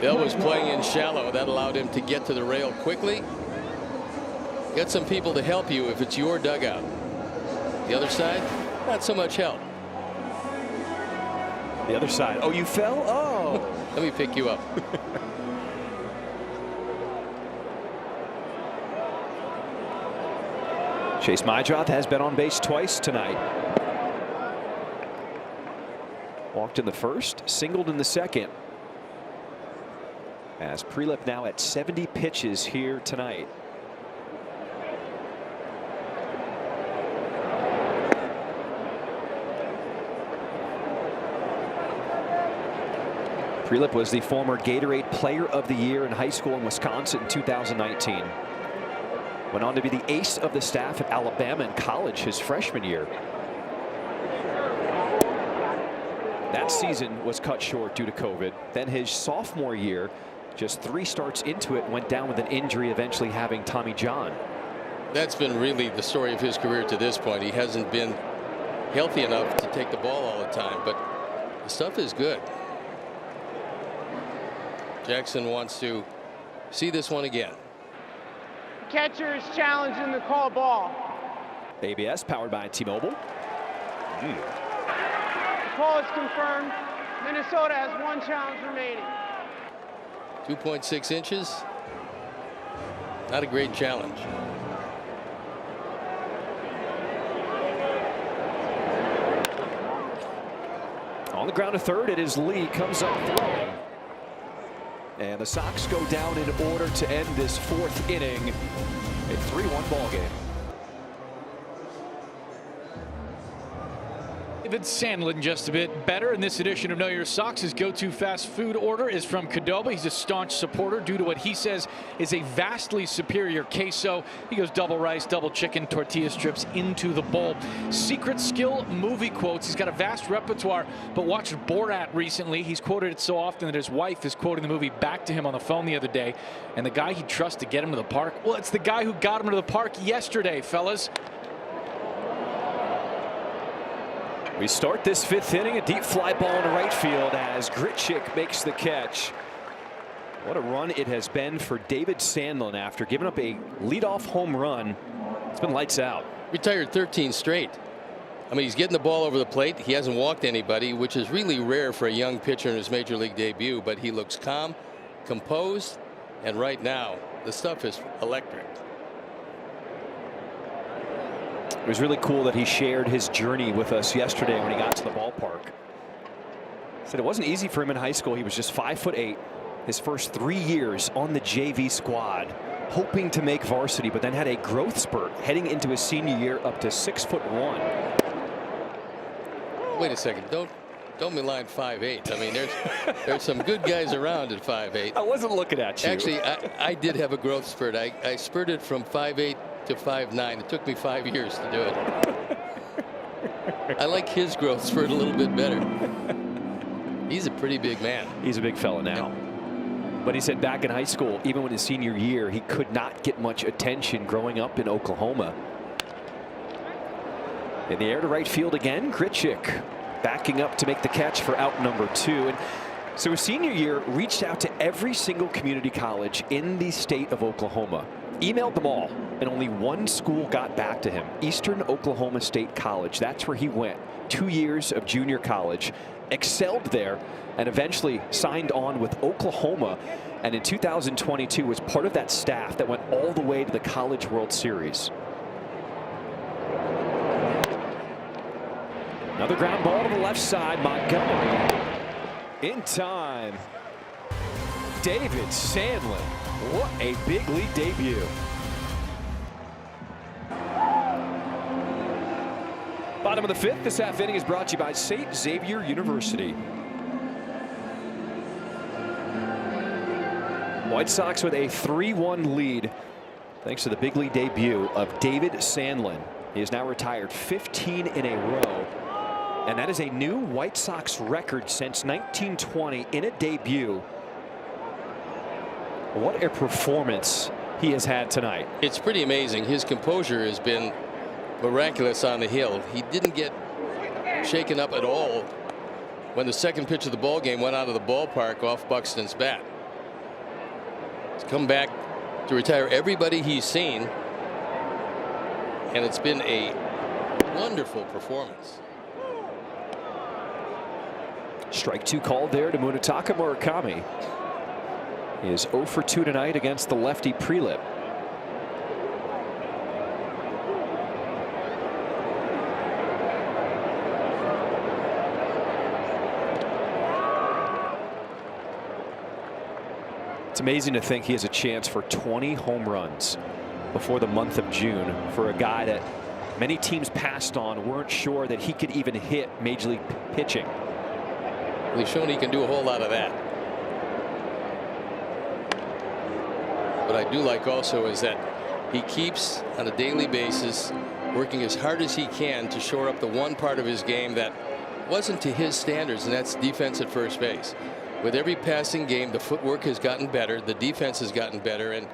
Bell was playing in shallow. That allowed him to get to the rail quickly. Get some people to help you if it's your dugout. The other side, not so much help. The other side. Oh, you fell? Oh. Let me pick you up. Chase Maidroth has been on base twice tonight. Walked in the first, singled in the second. As Prelip now at 70 pitches here tonight. Prelip was the former Gatorade Player of the Year in high school in Wisconsin in 2019. Went on to be the ace of the staff at Alabama in college his freshman year. That season was cut short due to COVID. Then his sophomore year, just 3 starts into it, went down with an injury, eventually having Tommy John. That's been really the story of his career to this point. He hasn't been healthy enough to take the ball all the time, but the stuff is good. Jackson wants to see this one again. Catcher is challenging the call ball. ABS powered by T-Mobile. The call is confirmed. Minnesota has 1 challenge remaining. 2.6 inches. Not a great challenge. On the ground to third, it is Lee, comes up throwing. And the Sox go down in order to end this 4th inning. A 3-1 ball game. David Sandlin just a bit better in this edition of Know Your Sox. His go-to fast food order is from Qdoba. He's a staunch supporter due to what he says is a vastly superior queso. He goes double rice, double chicken, tortilla strips into the bowl. Secret skill, movie quotes. He's got a vast repertoire, but watched Borat recently. He's quoted it so often that his wife is quoting the movie back to him on the phone the other day. And the guy he trusts to get him to the park, well, it's the guy who got him to the park yesterday, fellas. We start this 5th inning, a deep fly ball into right field as Grichuk makes the catch. What a run it has been for David Sandlin after giving up a leadoff home run. It's been lights out. Retired 13 straight. I mean, he's getting the ball over the plate. He hasn't walked anybody, which is really rare for a young pitcher in his major league debut, but he looks calm, composed, and right now the stuff is electric. It was really cool that he shared his journey with us yesterday when he got to the ballpark. He said it wasn't easy for him in high school. He was just 5'8", his first 3 years on the JV squad, hoping to make varsity, but then had a growth spurt heading into his senior year up to 6'1". Wait a second, don't malign 5'8". I mean, there's some good guys around at 5'8". I wasn't looking at you. Actually, I did have a growth spurt. I spurted from 5'8" to 5'9". It took me 5 years to do it. I like his growth spurt a little bit better. He's a pretty big man. He's a big fella now. But he said back in high school, even when his senior year, he could not get much attention growing up in Oklahoma. In the air to right field again, Grichuk backing up to make the catch for out number 2. And so his senior year reached out to every single community college in the state of Oklahoma. Emailed them all, and only one school got back to him, Eastern Oklahoma State College. That's where he went. 2 years of junior college, excelled there, and eventually signed on with Oklahoma. And in 2022 was part of that staff that went all the way to the College World Series. Another ground ball to the left side. Montgomery in time. David Sandlin. What a big league debut. Bottom of the 5th, this half inning is brought to you by St. Xavier University. White Sox with a 3-1 lead thanks to the big league debut of David Sandlin. He is now retired 15 in a row. And that is a new White Sox record since 1920 in a debut. What a performance he has had tonight. It's pretty amazing. His composure has been miraculous on the hill. He didn't get shaken up at all when the second pitch of the ball game went out of the ballpark off Buxton's bat. He's come back to retire everybody he's seen, and it's been a wonderful performance. Strike 2 called there to Munetaka Murakami. He is 0 for 2 tonight against the lefty Prelip. It's amazing to think he has a chance for 20 home runs before the month of June for a guy that many teams passed on, weren't sure that he could even hit major league pitching. He's shown he can do a whole lot of that. What I do like also is that he keeps on a daily basis working as hard as he can to shore up the one part of his game that wasn't to his standards, and that's defense at first base. With every passing game, the footwork has gotten better, the defense has gotten better, and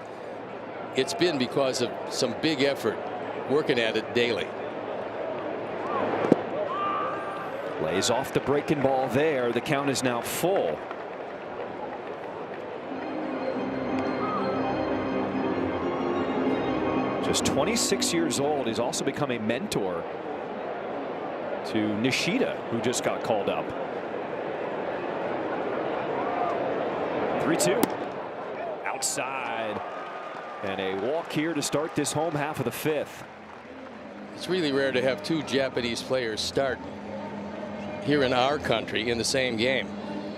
it's been because of some big effort working at it daily. Lays off the breaking ball there. The count is now full. Just 26 years old. He's also become a mentor to Nishida, who just got called up. 3-2 outside, and a walk here to start this home half of the fifth. It's really rare to have two Japanese players start here in our country in the same game.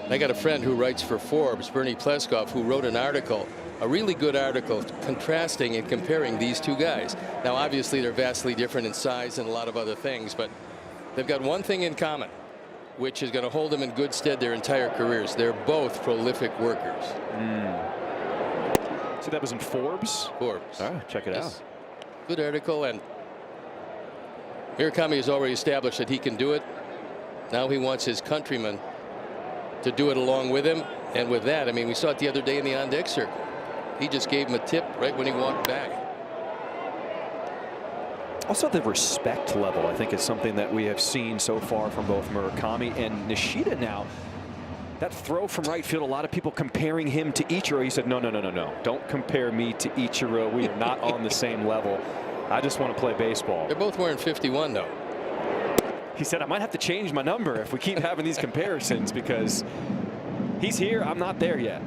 I got a friend who writes for Forbes, Bernie Pleskov, who wrote an article, a really good article, contrasting and comparing these two guys. Now, obviously, they're vastly different in size and a lot of other things, but they've got one thing in common, which is going to hold them in good stead their entire careers. They're both prolific workers. So that was in Forbes? Forbes. All right, check it out. Good article, and Murakami has already established that he can do it. Now he wants his countrymen to do it along with him. And with that, I mean, we saw it the other day in the on-deck circle. He just gave him a tip right when he walked back. Also, the respect level, I think, is something that we have seen so far from both Murakami and Nishida now. That throw from right field, a lot of people comparing him to Ichiro. He said, no, no, no, no, no. Don't compare me to Ichiro. We are not on the same level. I just want to play baseball. They're both wearing 51, though. He said, I might have to change my number if we keep having these comparisons, because he's here. I'm not there yet.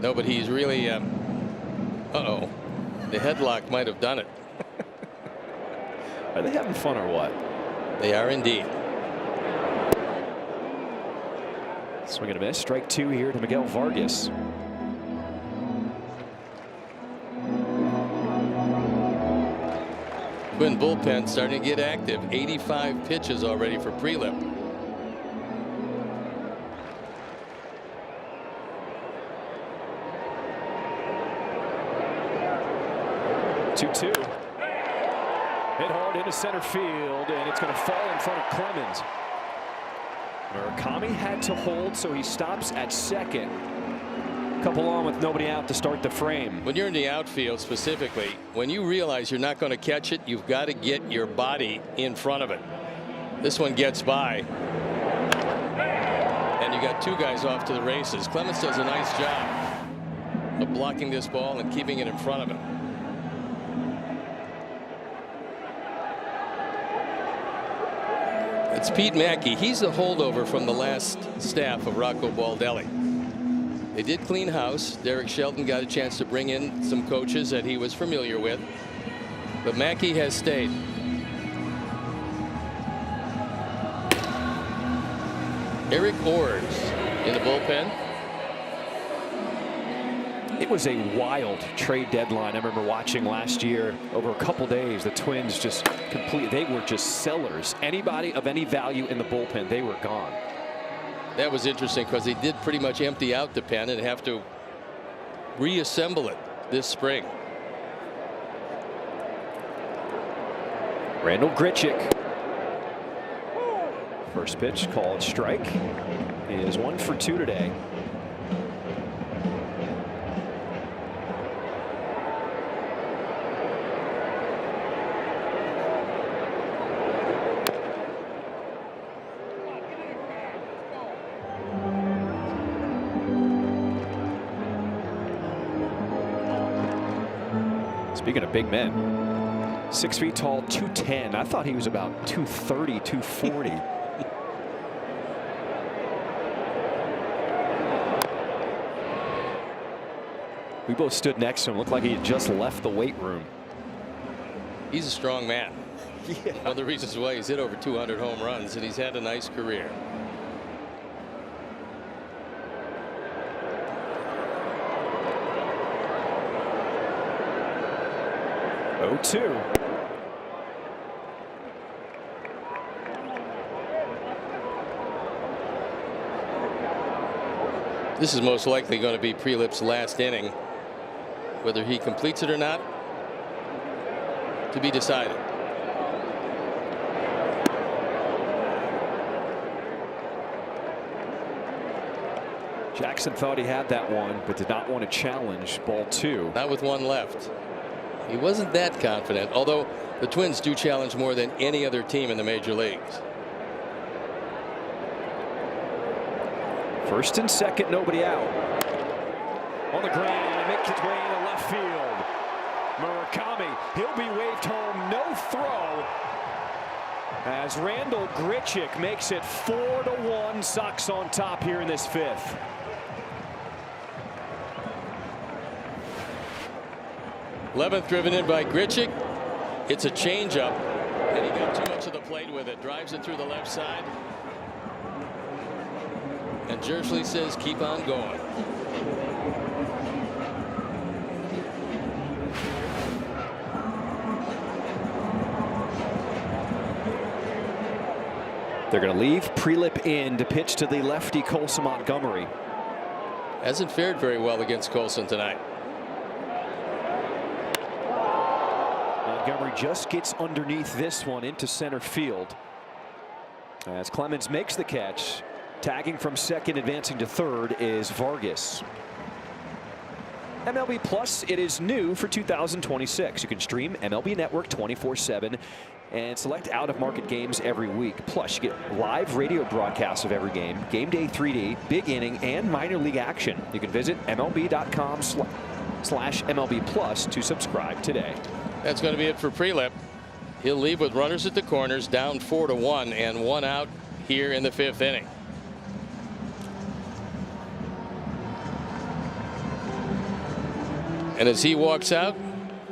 No, but he's really, uh-oh. The headlock might have done it. Are they having fun or what? They are indeed. Swing and a miss. Strike two here to Miguel Vargas. Twin bullpen starting to get active. 85 pitches already for prelim. Two. Hit hard into center field, and it's going to fall in front of Clemens. Murakami had to hold, so he stops at second. Couple on with nobody out to start the frame. When you're in the outfield specifically, when you realize you're not going to catch it, you've got to get your body in front of it. This one gets by, and you got two guys off to the races. Clemens does a nice job of blocking this ball and keeping it in front of him. It's Pete Mackey. He's the holdover from the last staff of Rocco Baldelli. They did clean house. Derek Shelton got a chance to bring in some coaches that he was familiar with, but Mackey has stayed. Eric Orrs in the bullpen. It was a wild trade deadline. I remember watching last year over a couple days. The Twins just they were just sellers. Anybody of any value in the bullpen, they were gone. That was interesting because they did pretty much empty out the pen and have to reassemble it this spring. Randall Grichuk. First pitch called strike. He is 1 for 2 today. Speaking of big men, 6 feet tall, 210. I thought he was about 230, 240. We both stood next to him. Looked like he had just left the weight room. He's a strong man. Yeah. One of the reasons why he's hit over 200 home runs, and he's had a nice career. Oh, 2. This is most likely going to be Prelip's last inning Whether he completes it or not, to be decided. Jackson thought he had that one, but did not want to challenge ball 2. Not with one left. He wasn't that confident, although the Twins do challenge more than any other team in the major leagues. First and second, nobody out. On the ground, makes its way into left field. Murakami, he'll be waved home, no throw. As Randall Grichuk makes it 4-1, Sox on top here in this 5th. 11th driven in by Grichuk. It's a changeup, and he got too much of the plate with it. Drives it through the left side. And Jersley says keep on going. They're going to leave Prelip in to pitch to the lefty Colson Montgomery. Hasn't fared very well against Colson tonight. Montgomery just gets underneath this one into center field. As Clemens makes the catch, tagging from second, advancing to third is Vargas. MLB Plus, it is new for 2026. You can stream MLB Network 24/7 and select out-of-market games every week. Plus, you get live radio broadcasts of every game, Game Day 3D, Big Inning, and minor league action. You can visit MLB.com/MLB Plus to subscribe today. That's going to be it for Prelip. He'll leave with runners at the corners, down 4-1, and 1 out here in the 5th inning. And as he walks out,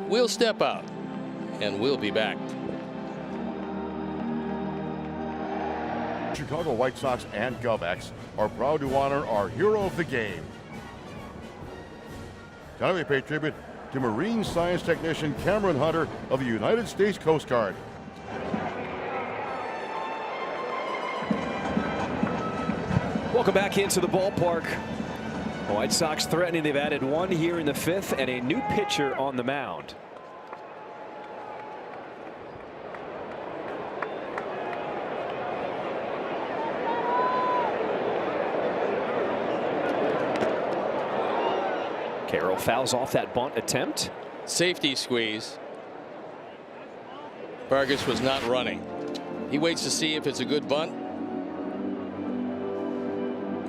we'll step out, and we'll be back. Chicago White Sox and GovX are proud to honor our hero of the game. Tonight we pay tribute to Marine Science Technician Cameron Hunter of the United States Coast Guard. Welcome back into the ballpark. The White Sox threatening. They've added 1 here in the 5th and a new pitcher on the mound. Carroll fouls off that bunt attempt. Safety squeeze. Vargas was not running. He waits to see if it's a good bunt.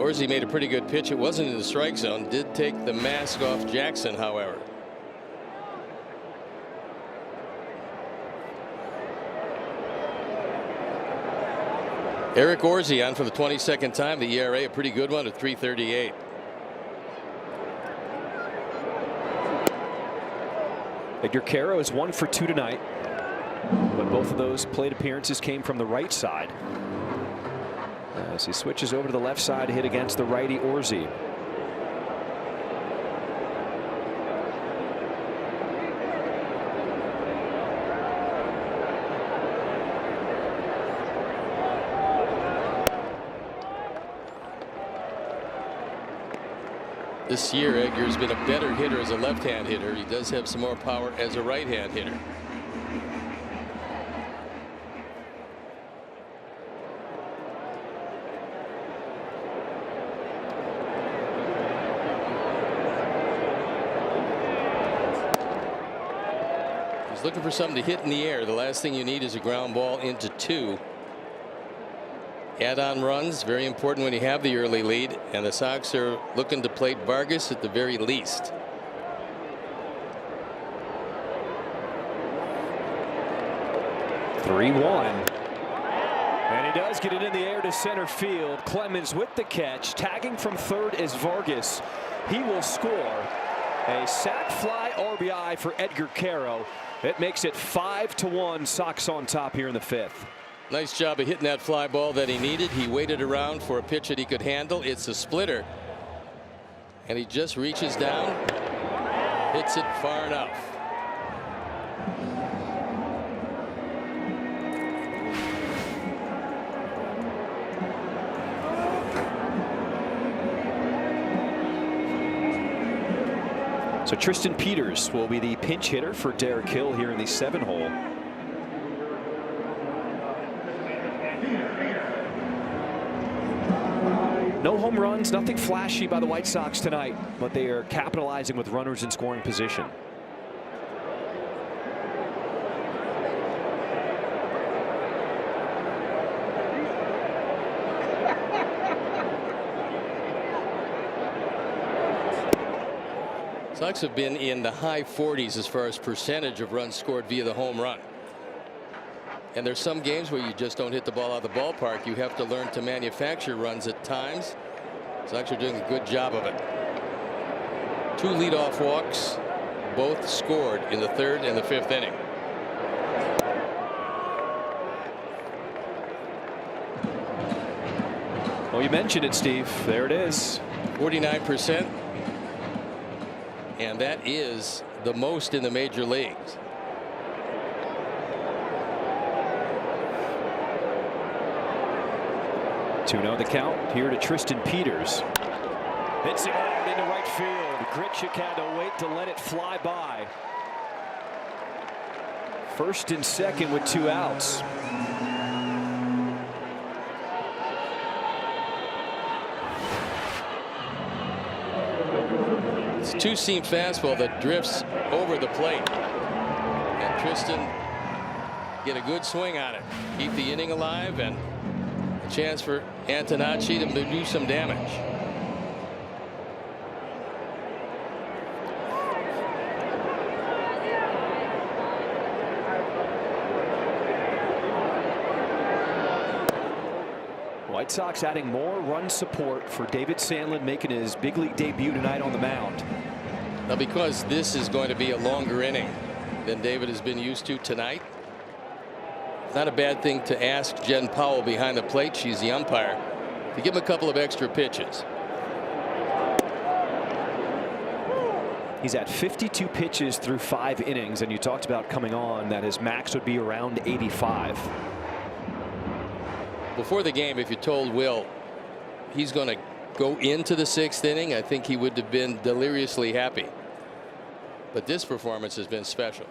Orsi made a pretty good pitch. It wasn't in the strike zone. Did take the mask off Jackson, however. Eric Orsi on for the 22nd time. The ERA a pretty good one at 3.38. Edgar Caro is 1 for 2 tonight, but both of those plate appearances came from the right side. As he switches over to the left side to hit against the righty Orsi. This year, Edgar's been a better hitter as a left-hand hitter. He does have some more power as a right-hand hitter. He's looking for something to hit in the air. The last thing you need is a ground ball into 2. Add-on runs, very important when you have the early lead, and the Sox are looking to plate Vargas at the very least. (3-1). And he does get it in the air to center field. Clemens with the catch. Tagging from third is Vargas. He will score. A sac fly RBI for Edgar Caro. It makes it 5-1. Sox on top here in the 5th. Nice job of hitting that fly ball that he needed. He waited around for a pitch that he could handle. It's a splitter. And he just reaches down, hits it far enough. So Tristan Peters will be the pinch hitter for Derek Hill here in the 7-hole. No home runs, nothing flashy by the White Sox tonight, but they are capitalizing with runners in scoring position. Sox have been in the high 40s as far as percentage of runs scored via the home run. And there's some games where you just don't hit the ball out of the ballpark. You have to learn to manufacture runs at times. Sox are doing a good job of it. 2 leadoff walks, both scored in the 3rd and the 5th inning. Well, you mentioned it, Steve. There it is. 49%. And that is the most in the major leagues. To know the count here to Tristan Peters. Hits it hard into right field. Grichuk had to wait to let it fly by. 1st and 2nd with 2 outs. It's a 2-seam fastball that drifts over the plate. And Tristan get a good swing on it. Keep the inning alive and a chance for Antonacci to do some damage. White Sox adding more run support for David Sandlin, making his big league debut tonight on the mound. Now, because this is going to be a longer inning than David has been used to tonight, not a bad thing to ask Jen Powell behind the plate. She's the umpire, to give him a couple of extra pitches. He's at 52 pitches through 5 innings, and you talked about coming on that his max would be around 85. Before the game, if you told Will he's going to go into the 6th inning, I think he would have been deliriously happy. But this performance has been special.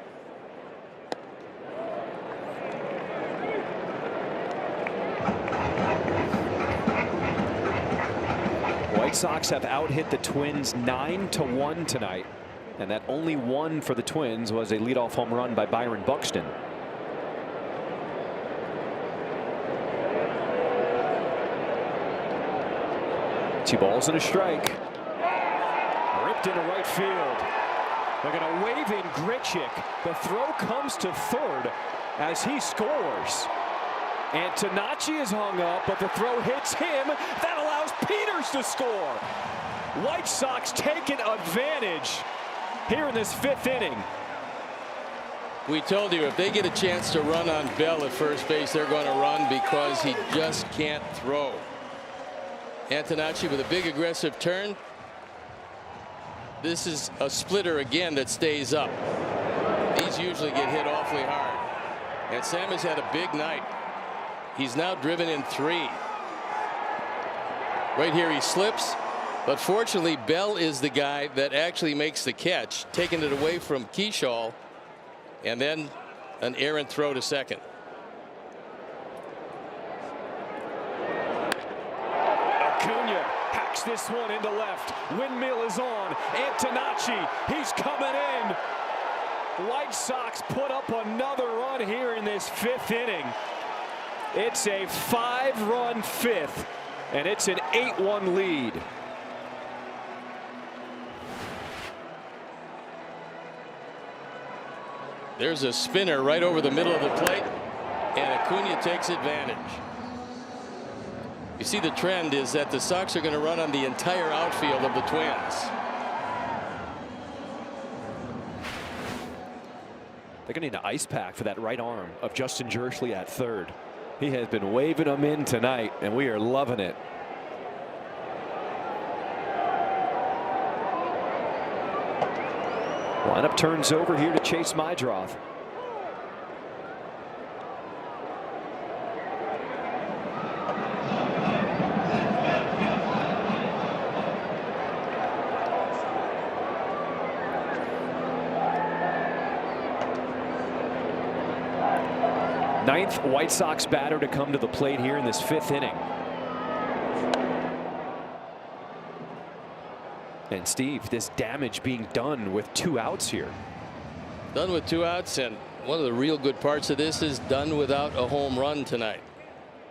White Sox have out-hit the Twins 9-1 tonight, and that only one for the Twins was a leadoff home run by Byron Buxton. 2 balls and a strike. Ripped into right field. They're going to wave in Grichuk. The throw comes to 3rd as he scores. Antonacci is hung up, but the throw hits him. That allows Peters to score. White Sox taking advantage here in this 5th inning. We told you if they get a chance to run on Bell at first base, they're going to run because he just can't throw. Antonacci with a big aggressive turn. This is a splitter again that stays up. These usually get hit awfully hard. And Sam has had a big night. He's now driven in 3. Right here he slips, but fortunately Bell is the guy that actually makes the catch, taking it away from Keyshaw, and then an errant throw to 2nd. Acuna hacks this one into left. Windmill is on. Antonacci, he's coming in. White Sox put up another run here in this 5th inning. It's a 5-run 5th, and it's an 8-1 lead. There's a spinner right over the middle of the plate, and Acuna takes advantage. You see, the trend is that the Sox are going to run on the entire outfield of the Twins. They're going to need an ice pack for that right arm of Justin Jerschley at 3rd. He has been waving them in tonight, and we are loving it. Lineup turns over here to Chase Mydroth. Ninth White Sox batter to come to the plate here in this 5th inning. And Steve, this damage being done with 2 outs here. Done with 2 outs, and one of the real good parts of this is done without a home run tonight.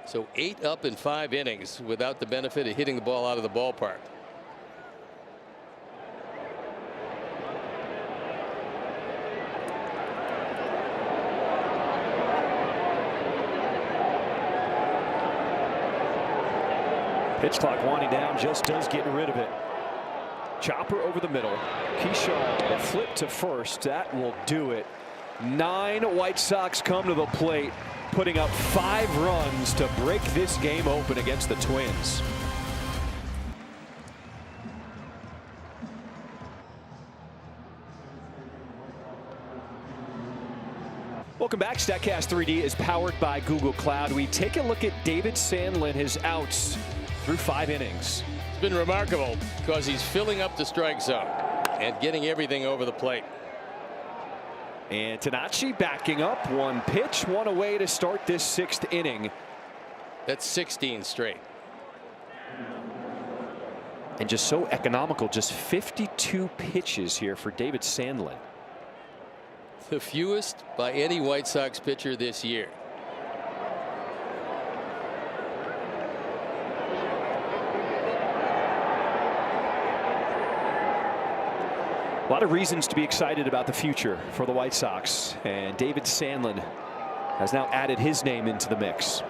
So 8 up in 5 innings without the benefit of hitting the ball out of the ballpark. Pitch clock winding down, just does get rid of it. Chopper over the middle. Keyshaw, a flip to first. That will do it. 9 White Sox come to the plate, putting up 5 runs to break this game open against the Twins. Welcome back. StatCast 3D is powered by Google Cloud. We take a look at David Sandlin, his outs through 5 innings. It's been remarkable because he's filling up the strike zone and getting everything over the plate. And Tanachi backing up, 1 pitch, 1 away to start this 6th inning. That's 16 straight. And just so economical, just 52 pitches here for David Sandlin. The fewest by any White Sox pitcher this year. A lot of reasons to be excited about the future for the White Sox, and David Sandlin has now added his name into the mix.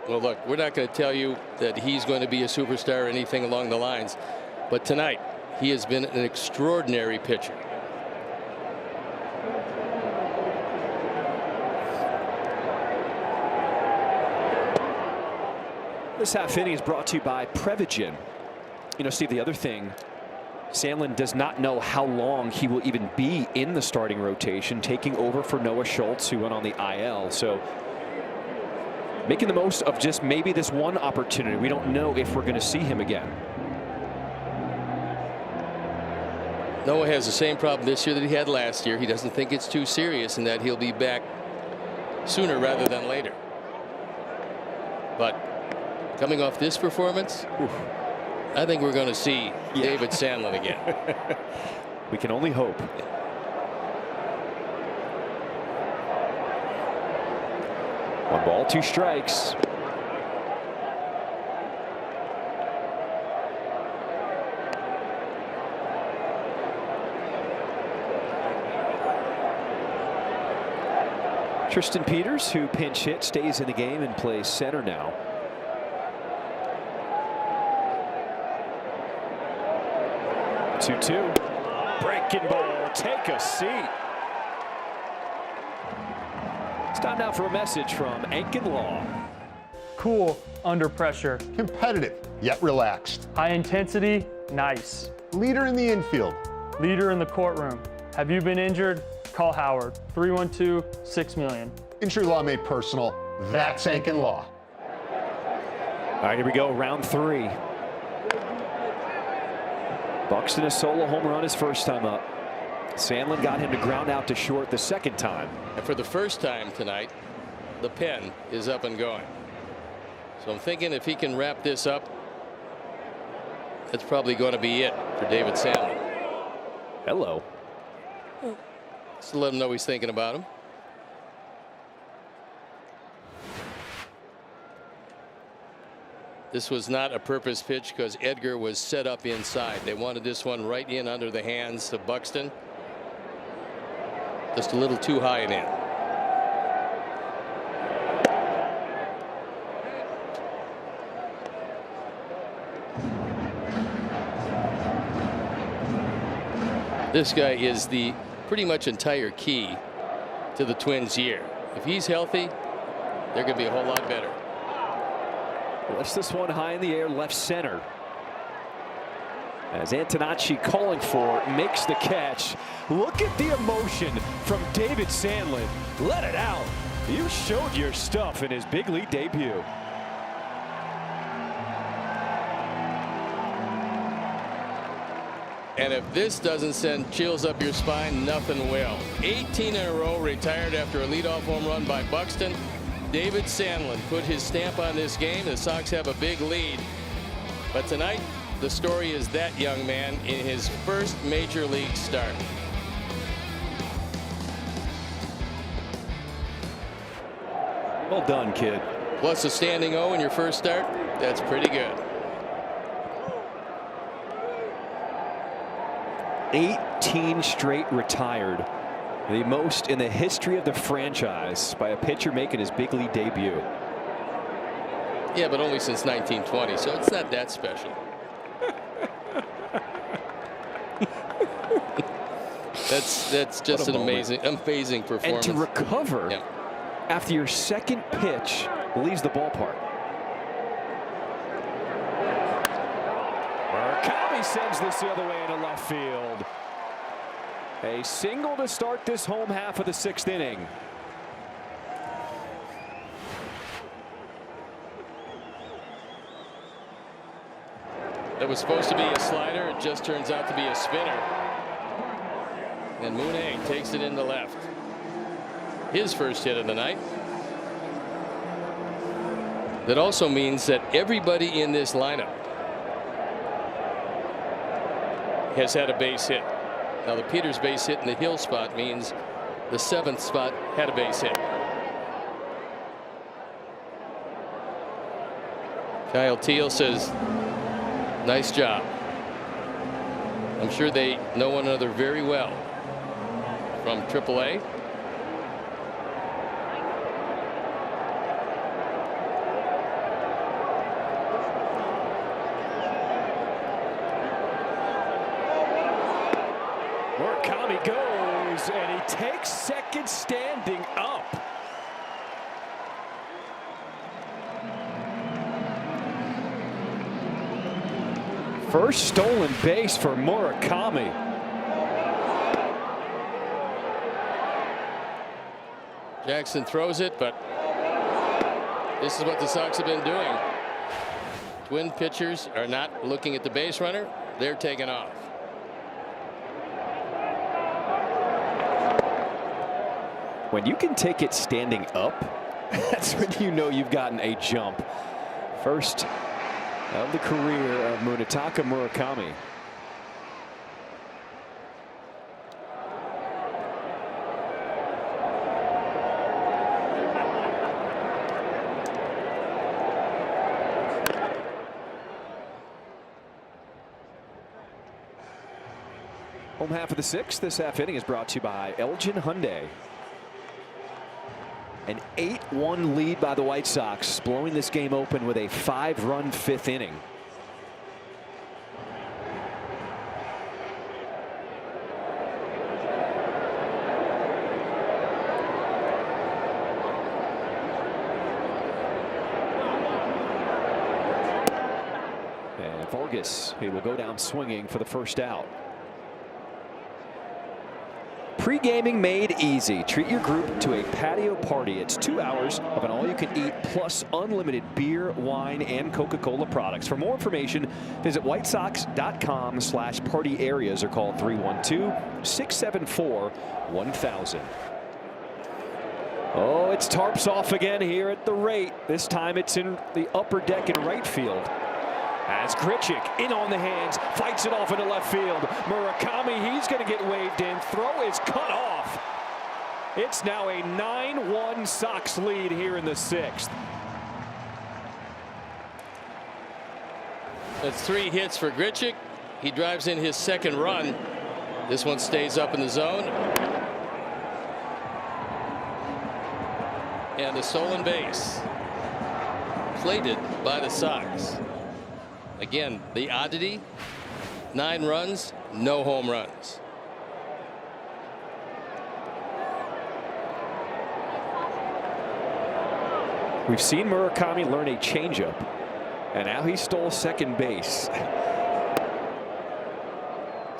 Well, look, we're not going to tell you that he's going to be a superstar or anything along the lines, but tonight he has been an extraordinary pitcher. This half inning is brought to you by Prevagen. You know, Steve, the other thing, Sandlin does not know how long he will even be in the starting rotation, taking over for Noah Schultz, who went on the IL. So making the most of just maybe this one opportunity. We don't know if we're going to see him again. Noah has the same problem this year that he had last year. He doesn't think it's too serious and that he'll be back sooner rather than later. But coming off this performance, I think we're going to see David Sandlin again. We can only hope. One ball, 2 strikes. Tristan Peters, who pinch hit, stays in the game and plays center now. Two. Breaking ball. Take a seat. It's time now for a message from Ankin Law. Cool under pressure. Competitive, yet relaxed. High intensity, nice. Leader in the infield. Leader in the courtroom. Have you been injured? Call Howard. 312-6-million. Injury law made personal. That's Ankin Law. All right, here we go. Round 3. Buxton a solo home run his first time up. Sandlin got him to ground out to short the second time. And for the first time tonight, the pen is up and going. So I'm thinking if he can wrap this up, that's probably going to be it for David Sandlin. Hello. Just to let him know he's thinking about him. This was not a purpose pitch because Edgar was set up inside. They wanted this one right in under the hands of Buxton. Just a little too high and in. This guy is the pretty much entire key to the Twins' year. If he's healthy, they're going to be a whole lot better. Lifts this one high in the air, left center. As Antonacci calling for, makes the catch. Look at the emotion from David Sandlin. Let it out. You showed your stuff in his big league debut. And if this doesn't send chills up your spine, nothing will. 18 in a row retired after a leadoff home run by Buxton. David Sandlin put his stamp on this game. The Sox have a big lead. But tonight, the story is that young man in his first major league start. Well done, kid. Plus a standing O in your first start. That's pretty good. 18 straight retired. The most in the history of the franchise by a pitcher making his big league debut. Yeah, but only since 1920, so it's not that special. That's just an amazing performance. And to recover after your second pitch leaves the ballpark. Murakami sends this the other way into left field. A single to start this home half of the 6th inning. That was supposed to be a slider. It just turns out to be a spinner. And Mooney takes it into left. His first hit of the night. That also means that everybody in this lineup has had a base hit. Now the Peters base hit in the Hill spot means the 7th spot had a base hit. Kyle Teal says, nice job. I'm sure they know one another very well from AAA. Murakami goes, and he takes second standing up. First stolen base for Murakami. Jackson throws it, but this is what the Sox have been doing. Twin pitchers are not looking at the base runner. They're taking off. When you can take it standing up, that's when you know you've gotten a jump. First of the career of Munetaka Murakami. Home half of the 6th. This half inning is brought to you by Elgin Hyundai. An 8-1 lead by the White Sox, blowing this game open with a 5-run 5th inning. And Vargas, he will go down swinging for the first out. Pre-gaming made easy. Treat your group to a patio party. It's 2 hours of an all-you-can-eat plus unlimited beer, wine, and Coca-Cola products. For more information, visit whitesox.com/party areas or call 312-674-1000. Oh, it's tarps off again here at the rate. This time it's in the upper deck in right field. As Grichuk in on the hands, fights it off into left field. Murakami, he's going to get waved in. Throw is cut off. It's now a 9-1 Sox lead here in the 6th. That's 3 hits for Grichuk. He drives in his second run. This one stays up in the zone. And the stolen base. Plated by the Sox. Again, the oddity, 9 runs, no home runs. We've seen Murakami learn a changeup, and now he stole second base.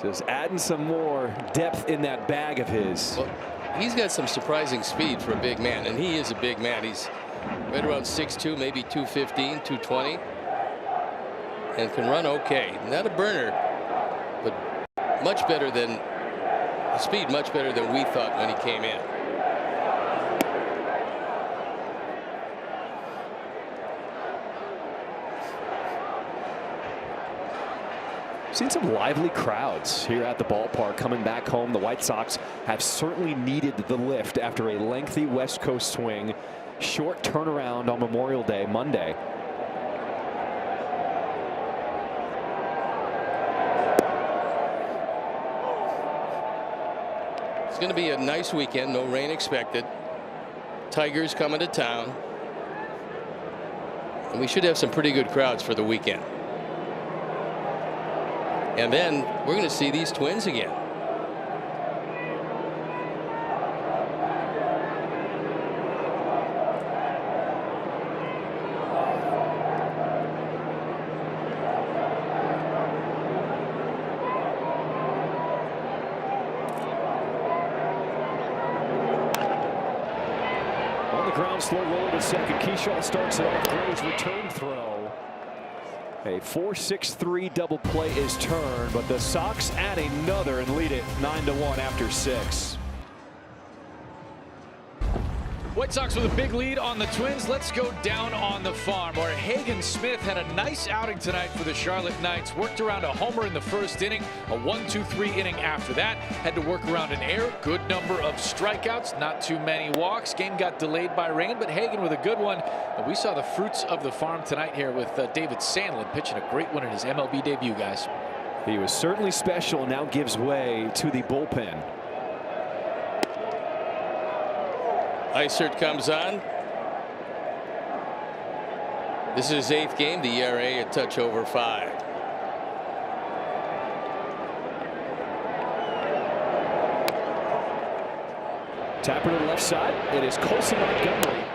Just adding some more depth in that bag of his. Well, he's got some surprising speed for a big man, and he is a big man. He's right around 6'2", maybe 215, 220. And can run okay. Not a burner, but much better than speed, much better than we thought when he came in. Seen some lively crowds here at the ballpark coming back home. The White Sox have certainly needed the lift after a lengthy West Coast swing. Short turnaround on Memorial Day Monday. It's going to be a nice weekend. No rain expected. Tigers coming to town. And we should have some pretty good crowds for the weekend. And then we're going to see these Twins again. On the ground, slow roll to second. Keyshaw starts it off. Gray's return throw. A 4-6-3 double play is turned, but the Sox add another and lead it 9-1 after 6. White Sox with a big lead on the Twins. Let's go down on the farm where Hagen Smith had a nice outing tonight for the Charlotte Knights. Worked around a homer in the first inning, a 1-2-3 inning after that. Had to work around an error. Good number of strikeouts, not too many walks. Game got delayed by rain, but Hagen with a good one. And we saw the fruits of the farm tonight here with David Sandlin pitching a great one in his MLB debut, guys. He was certainly special and now gives way to the bullpen. Isert comes on. This is his 8th game. The ERA a touch over 5. Tapper to the left side. It is Colson Montgomery.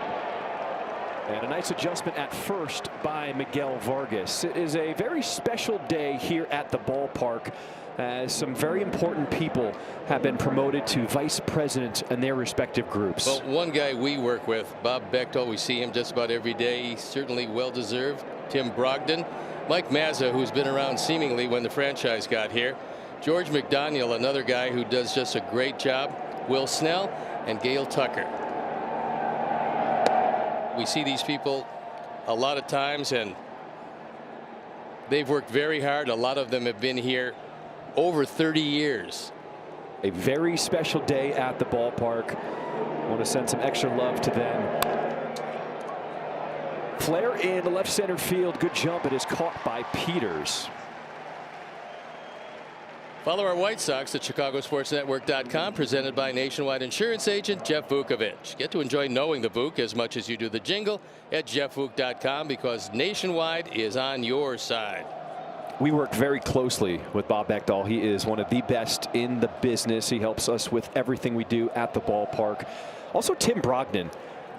And a nice adjustment at first by Miguel Vargas. It is a very special day here at the ballpark, as some very important people have been promoted to vice president in their respective groups. Well, one guy we work with, Bob Bechtel, we see him just about every day. He's certainly well deserved. Tim Brogdon, Mike Mazza, who's been around seemingly when the franchise got here. George McDaniel, another guy who does just a great job. Will Snell and Gail Tucker. We see these people a lot of times, and they've worked very hard. A lot of them have been here over 30 years. A very special day at the ballpark. I want to send some extra love to them. Flair in the left center field. Good jump. It is caught by Peters. Follow our White Sox at ChicagoSportsNetwork.com, presented by Nationwide Insurance Agent Jeff Vukovich. Get to enjoy knowing the Vuk as much as you do the jingle at JeffVuk.com, because Nationwide is on your side. We work very closely with Bob Bechtel. He is one of the best in the business. He helps us with everything we do at the ballpark. Also, Tim Brogdon.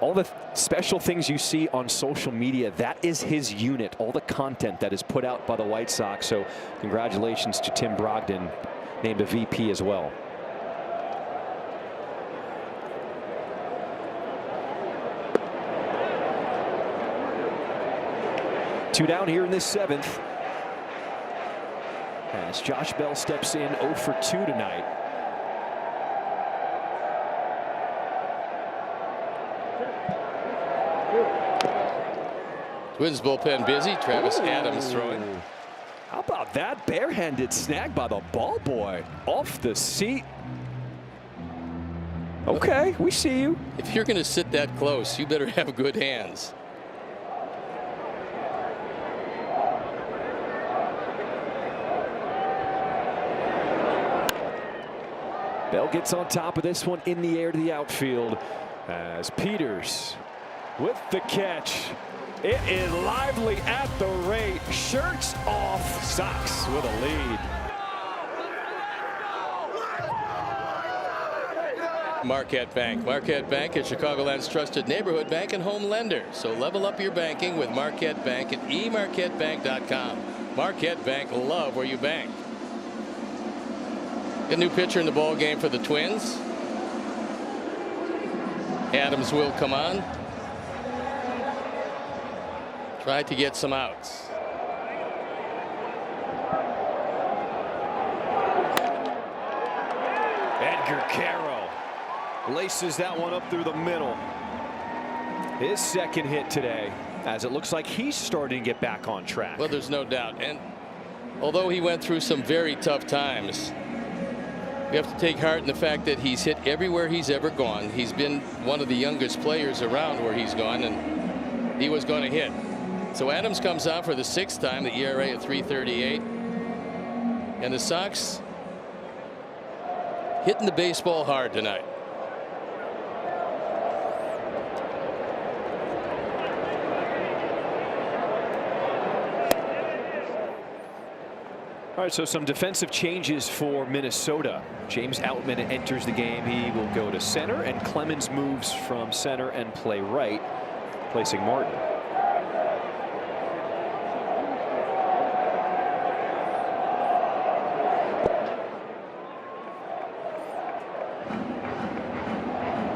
All the special things you see on social media, that is his unit. All the content that is put out by the White Sox. So congratulations to Tim Brogdon, named a VP as well. Two down here in this 7th. As Josh Bell steps in 0 for 2 tonight. Twins bullpen busy. Travis Adams throwing. How about that barehanded snag by the ball boy off the seat? Okay, we see you. If you're going to sit that close, you better have good hands. Bell gets on top of this one in the air to the outfield, as Peters with the catch. It is lively at the rate. Shirts off. Sox with a lead. Marquette Bank. Marquette Bank is Chicagoland's trusted neighborhood bank and home lender. So level up your banking with Marquette Bank at emarquettebank.com. Marquette Bank, love where you bank. A new pitcher in the ball game for the Twins. Adams will come on. Try to get some outs. Edgar Caro laces that one up through the middle. His second hit today, as it looks like he's starting to get back on track. Well, there's no doubt. And although he went through some very tough times, we have to take heart in the fact that he's hit everywhere he's ever gone. He's been one of the youngest players around where he's gone, and he was going to hit. So Adams comes out for the 6th time, the ERA at 3.38. And the Sox hitting the baseball hard tonight. All right, so some defensive changes for Minnesota. James Outman enters the game. He will go to center, and Clemens moves from center and play right, placing Martin.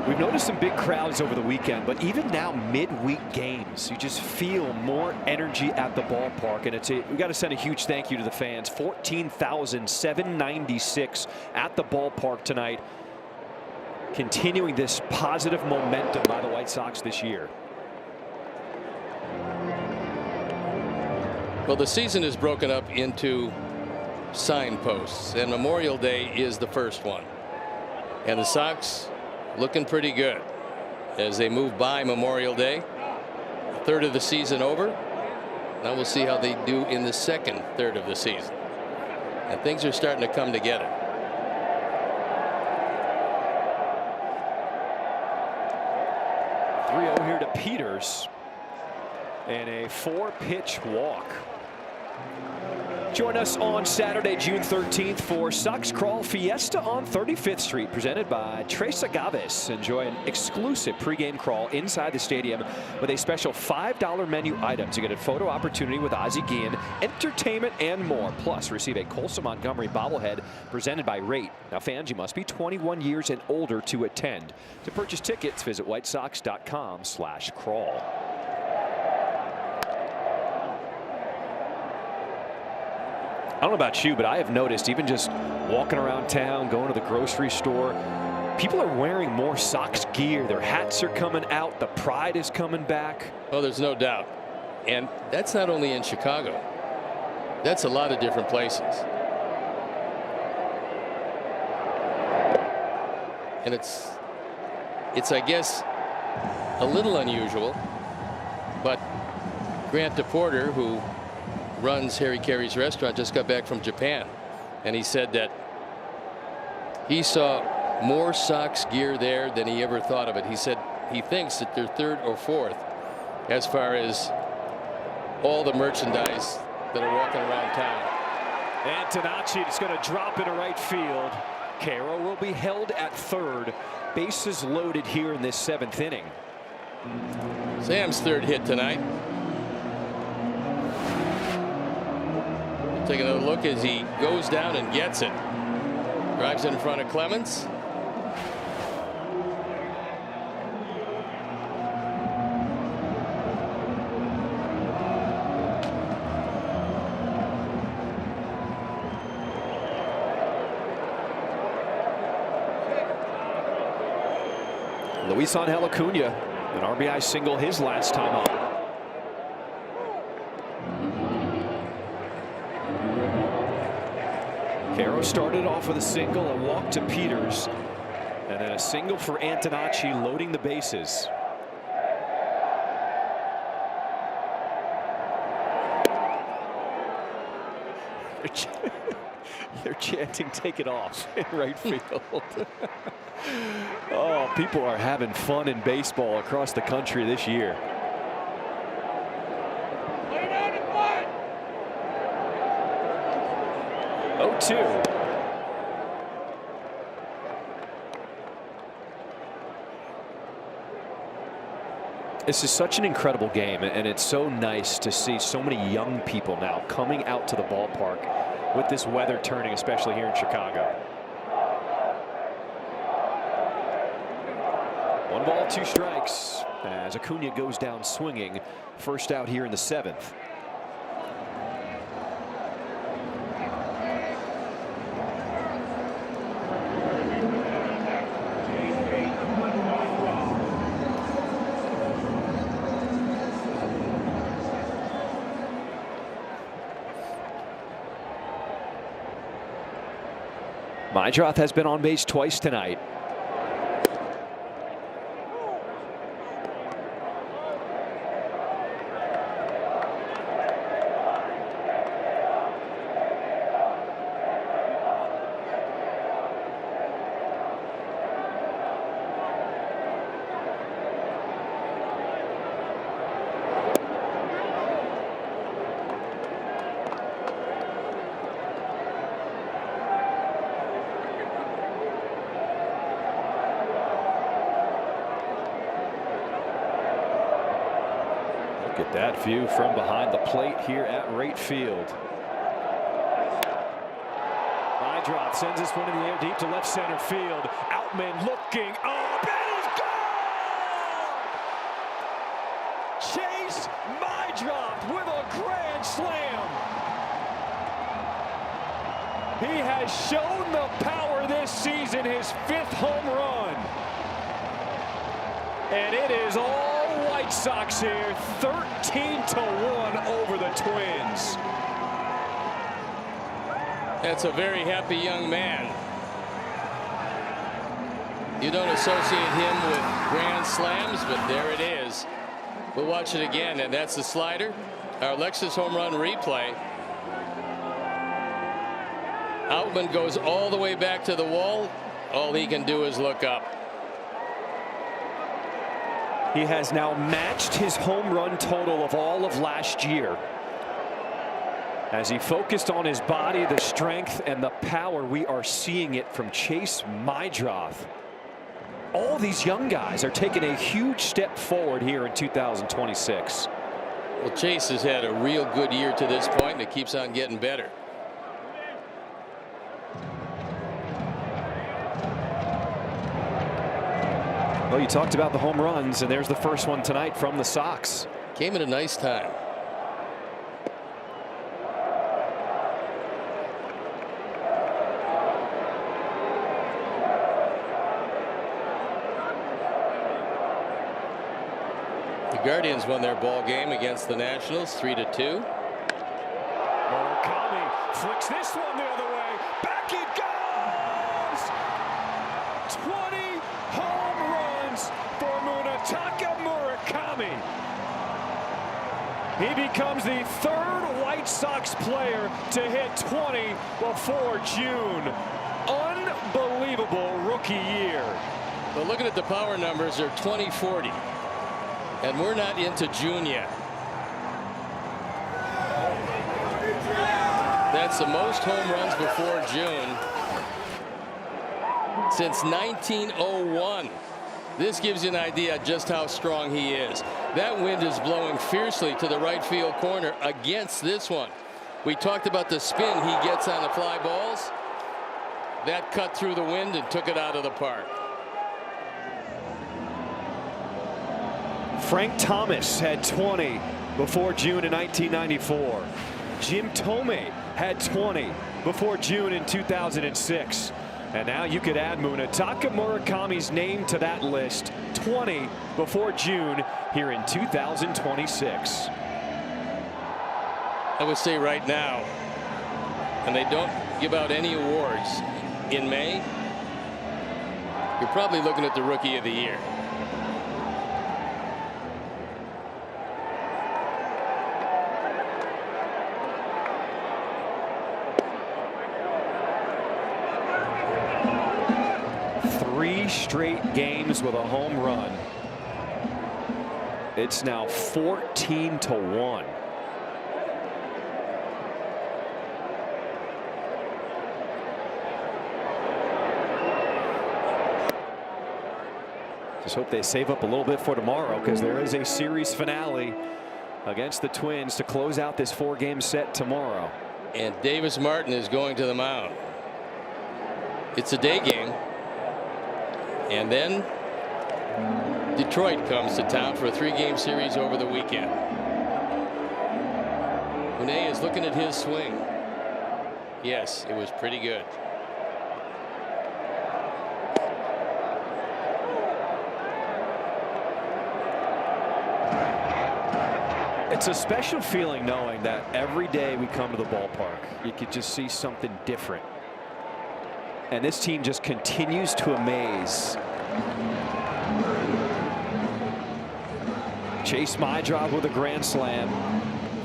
We've noticed some big crowds over the weekend, but even now midweek games, you just feel more energy at the ballpark, and we got to send a huge thank you to the fans. 14,796 at the ballpark tonight, continuing this positive momentum by the White Sox this year. Well, the season is broken up into signposts, and Memorial Day is the first one, and the Sox looking pretty good as they move by Memorial Day. A third of the season over. Now we'll see how they do in the second third of the season, and things are starting to come together. .30 here to Peters, and a 4-pitch walk. Join us on Saturday, June 13th for Sox Crawl Fiesta on 35th Street, presented by Tres Agaves. Enjoy an exclusive pregame crawl inside the stadium with a special $5 menu items. You get a photo opportunity with Ozzie Guillen, entertainment, and more. Plus, receive a Colson Montgomery bobblehead presented by Rate. Now, fans, you must be 21 years and older to attend. To purchase tickets, visit whitesox.com/crawl. I don't know about you, but I have noticed, even just walking around town, going to the grocery store, people are wearing more Sox gear. Their hats are coming out. The pride is coming back. Oh, there's no doubt. And that's not only in Chicago. That's a lot of different places. And it's I guess, a little unusual, but Grant DePorter, who runs Harry Carey's restaurant, just got back from Japan, and he said that he saw more Sox gear there than he ever thought of it. He said he thinks that they're 3rd or 4th as far as all the merchandise that are walking around town. Antonacci is going to drop into right field. Caro will be held at 3rd. Bases loaded here in this 7th inning. Sam's 3rd hit tonight. Take another look as he goes down and gets it. Drives in front of Clemens. Luis Angel Acuna, an RBI single his last time up. Caro started off with a single, a walk to Peters, and then a single for Antonacci, loading the bases. They're chanting, "Take it off," in right field. Oh, people are having fun in baseball across the country this year. Lay down and fight. 0-2. This is such an incredible game, and it's so nice to see so many young people now coming out to the ballpark with this weather turning, especially here in Chicago. 1 ball, 2 strikes as Acuna goes down swinging. First out here in the 7th. Mydroth has been on base twice tonight. Look at that view from behind the plate here at right field. Mydroth sends this one in the air deep to left center field. Outman looking up, and he's gone! Chase Mydroth with a grand slam. He has shown the power this season, his 5th home run. And it is all White Sox here, 13-1 over the Twins. That's a very happy young man. You don't associate him with grand slams, but there it is. We'll watch it again, and that's the slider. Our Lexus home run replay. Outman goes all the way back to the wall. All he can do is look up. He has now matched his home run total of all of last year. As he focused on his body, the strength and the power, we are seeing it from Chase Mydroth. All these young guys are taking a huge step forward here in 2026. Well, Chase has had a real good year to this point, and it keeps on getting better. Well, you talked about the home runs, and there's the first one tonight from the Sox. Came at a nice time. The Guardians won their ball game against the Nationals 3-2. Murakami flicks this one the other way. Back it goes! 20 home runs for Munetaka Murakami. He becomes the 3rd White Sox player to hit 20 before June. Unbelievable rookie year. But looking at the power numbers, they're 20-40. And we're not into June yet. That's the most home runs before June since 1901. This gives you an idea just how strong he is. That wind is blowing fiercely to the right field corner against this one. We talked about the spin he gets on the fly balls. That cut through the wind and took it out of the park. Frank Thomas had 20 before June in 1994. Jim Tomei had 20 before June in 2006. And now you could add Munetaka Murakami's name to that list. 20 before June here in 2026. I would say right now, and they don't give out any awards in May, you're probably looking at the Rookie of the Year. Straight games with a home run. It's now 14-1. Just hope they save up a little bit for tomorrow, because there is a series finale against the Twins to close out this 4-game set tomorrow. And Davis Martin is going to the mound. It's a day game. And then Detroit comes to town for a 3-game series over the weekend. Hune is looking at his swing. Yes, it was pretty good. It's a special feeling knowing that every day we come to the ballpark, you could just see something different. and this team just continues to amaze. Chase Mydrov with a grand slam,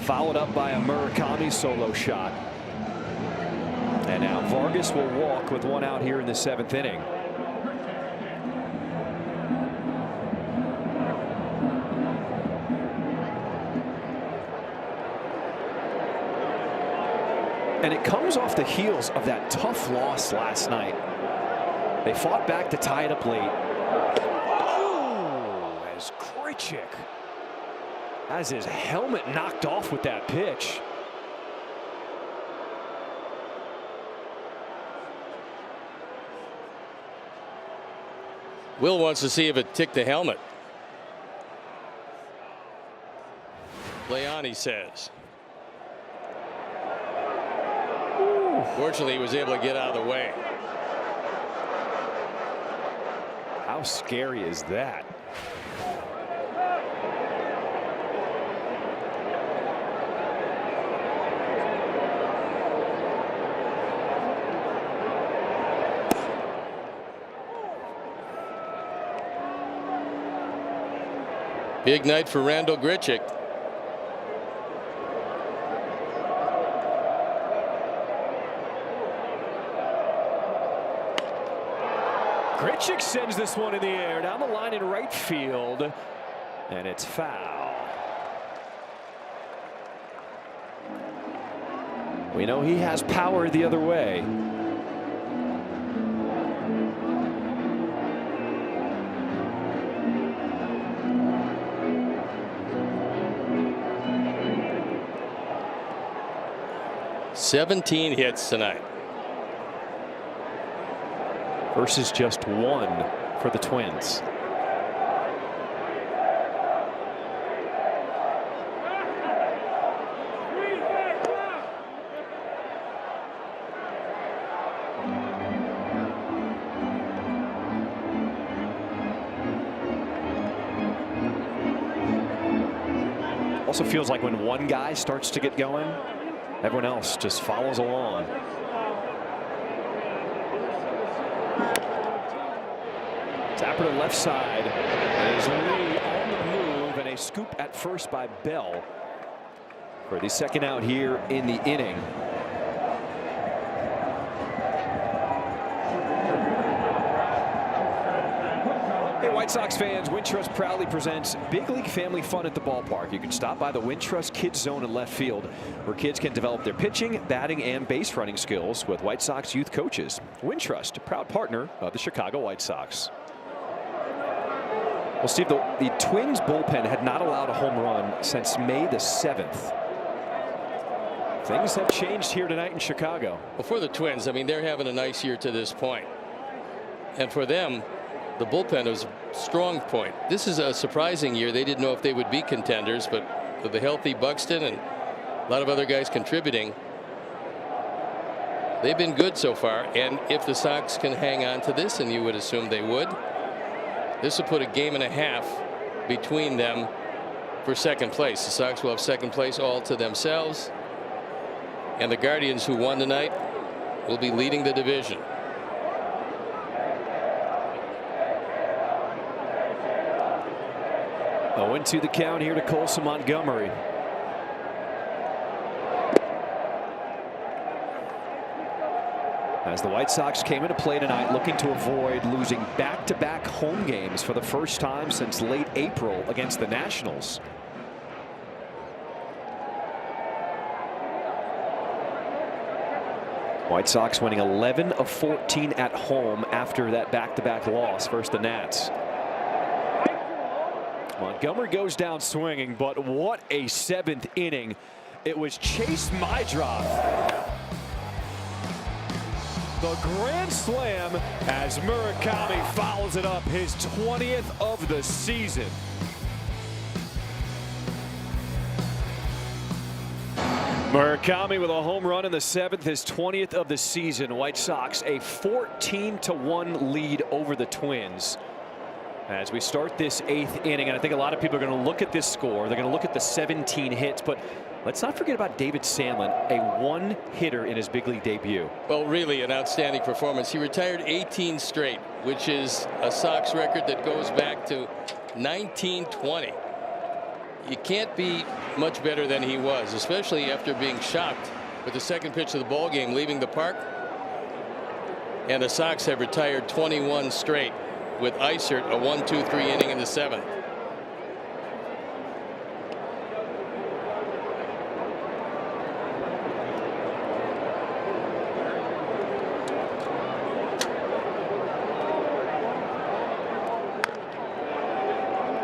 followed up by a Murakami solo shot. And now Vargas will walk with one out here in the 7th inning. And it comes off the heels of that tough loss last night. They fought back to tie it up late. Oh, as Grichuk has his helmet knocked off with that pitch. Will wants to see if it ticked the helmet. Leone says. Fortunately, he was able to get out of the way. How scary is that? Big night for Randall Grichuk. Grichuk sends this one in the air down the line in right field, and it's foul. We know he has power the other way. "17 hits tonight versus just 1 for the Twins. Also feels like when one guy starts to get going, everyone else just follows along. Tapper to left side. There's Lee on the move, and a scoop at first by Bell for the second out here in the inning. Hey, White Sox fans, Wintrust proudly presents Big League Family Fun at the ballpark. You can stop by the Wintrust Kids Zone in left field, where kids can develop their pitching, batting, and base running skills with White Sox youth coaches. Wintrust, a proud partner of the Chicago White Sox. Well, Steve, the Twins bullpen had not allowed a home run since May the 7th. Things have changed here tonight in Chicago. Well, for the Twins, I mean, they're having a nice year to this point. And for them, the bullpen was a strong point. This is a surprising year. They didn't know if they would be contenders, but with the healthy Buxton and a lot of other guys contributing, they've been good so far. And if the Sox can hang on to this, and you would assume they would, this will put a game and a half between them for second place. The Sox will have second place all to themselves, and the Guardians, who won tonight, will be leading the division. Oh, into the count here to Colson Montgomery. As the White Sox came into play tonight looking to avoid losing back-to-back home games for the first time since late April against the Nationals. White Sox winning 11 of 14 at home after that back-to-back loss versus the Nats. Montgomery goes down swinging, but what a 7th inning. It was Chase Mydrov. The grand slam as Murakami follows it up, his 20th of the season. Murakami with a home run in the 7th, his 20th of the season. White Sox a 14-1 lead over the Twins as we start this 8th inning. And I think a lot of people are going to look at this score. They're going to look at the 17 hits, but Let's not forget about David Sandlin, a one-hitter in his big league debut. Well, really an outstanding performance. He retired 18 straight, which is a Sox record that goes back to 1920. You can't be much better than he was, especially after being shocked with the second pitch of the ball game leaving the park. And the Sox have retired 21 straight with Isert a 1-2-3 inning in the 7th.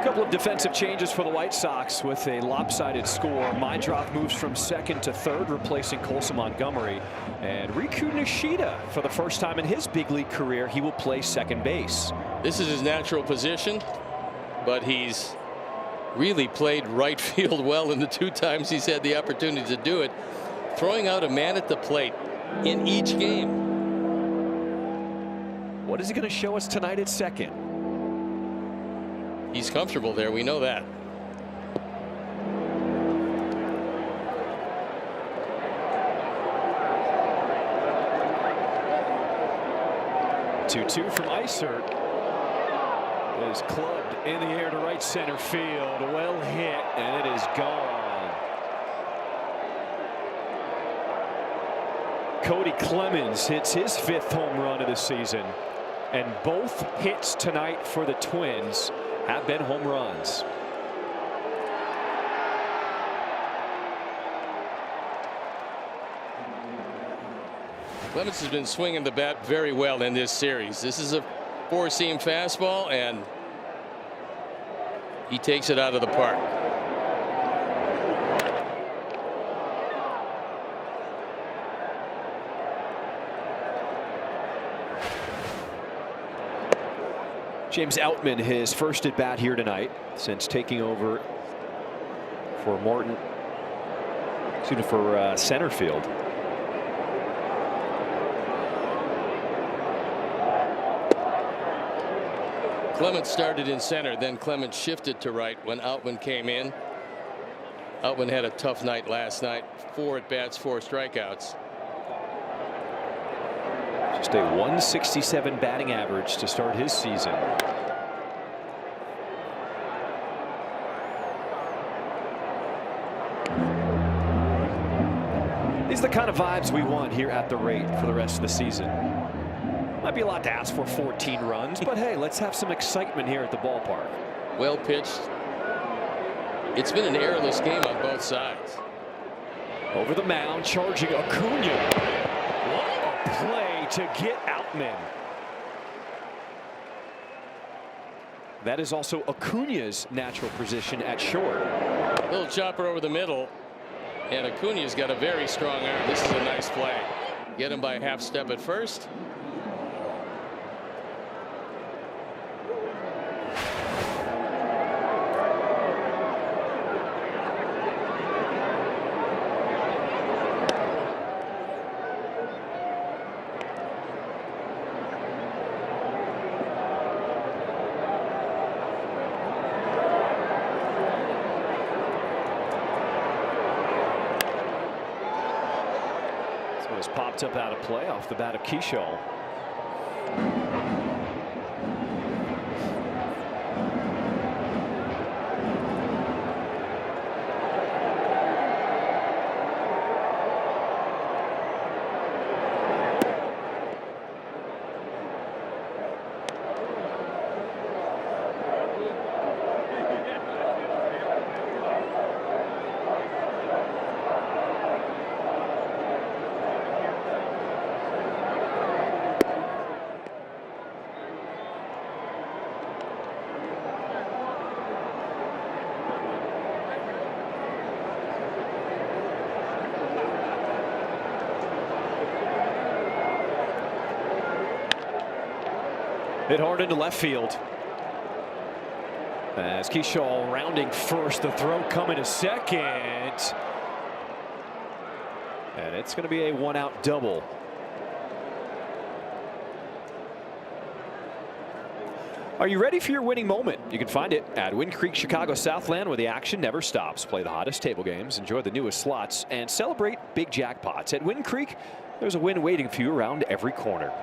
Couple of defensive changes for the White Sox with a lopsided score. Meidroth moves from second to third, replacing Colson Montgomery. And Riku Nishida, for the first time in his big league career, he will play second base. This is his natural position, but he's really played right field well in the 2 times he's had the opportunity to do it, throwing out a man at the plate in each game. What is he going to show us tonight at second? He's comfortable there. We know that. Two from Isert. It is clubbed in the air to right center field. Well hit, and it is gone. Cody Clemens hits his 5th home run of the season. And both hits tonight for the Twins have been home runs. Clemens has been swinging the bat very well in this series. This is a 4-seam fastball, and he takes it out of the park. James Outman, his first at bat here tonight since taking over for Morton, for center field. Clemens started in center, then Clemens shifted to right when Outman came in. Outman had a tough night last night. 4 at bats, 4 strikeouts. Just a 167 batting average to start his season. These are the kind of vibes we want here at the rate for the rest of the season. Might be a lot to ask for 14 runs, but hey, let's have some excitement here at the ballpark. Well pitched. It's been an errorless game on both sides. Over the mound, charging Acuna. What a play to get Outman. That is also Acuna's natural position at short. Little chopper over the middle, and Acuna's got a very strong arm. This is a nice play. Get him by a half step at first. Popped up out of play off the bat of Keyshaw. Hit hard into left field. As Keyshaw rounding first, the throw coming to second. And it's going to be a 1-out double. All Are you ready for your winning moment? You can find it at Wind Creek Chicago Southland, where the action never stops. Play the hottest table games, enjoy the newest slots, and celebrate big jackpots. At Wind Creek, there's a win waiting for you around every corner.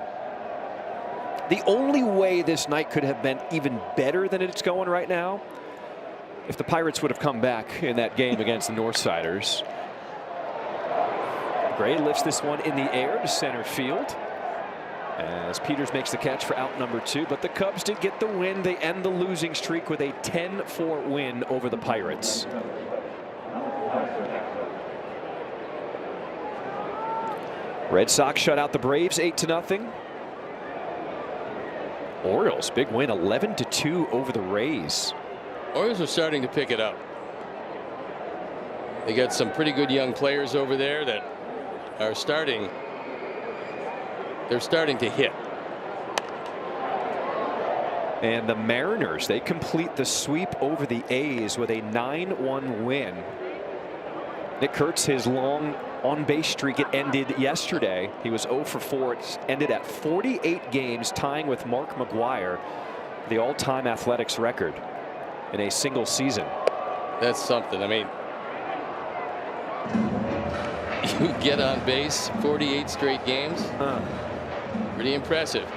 The only way this night could have been even better than it's going right now, if the Pirates would have come back in that game against the Northsiders. Gray lifts this one in the air to center field as Peters makes the catch for out number 2. But the Cubs did get the win. They end the losing streak with a 10-4 win over the Pirates. Red Sox shut out the Braves 8-0. Orioles big win 11-2 over the Rays. Orioles are starting to pick it up. They got some pretty good young players over there that are starting. They're starting to hit. And the Mariners, they complete the sweep over the A's with a 9-1 win. Nick Kurtz, his long on-base streak, it ended yesterday. He was 0 for 4. It ended at 48 games, tying with Mark McGwire, the all-time athletics record in a single season. That's something. I mean, you get on base 48 straight games. Pretty impressive.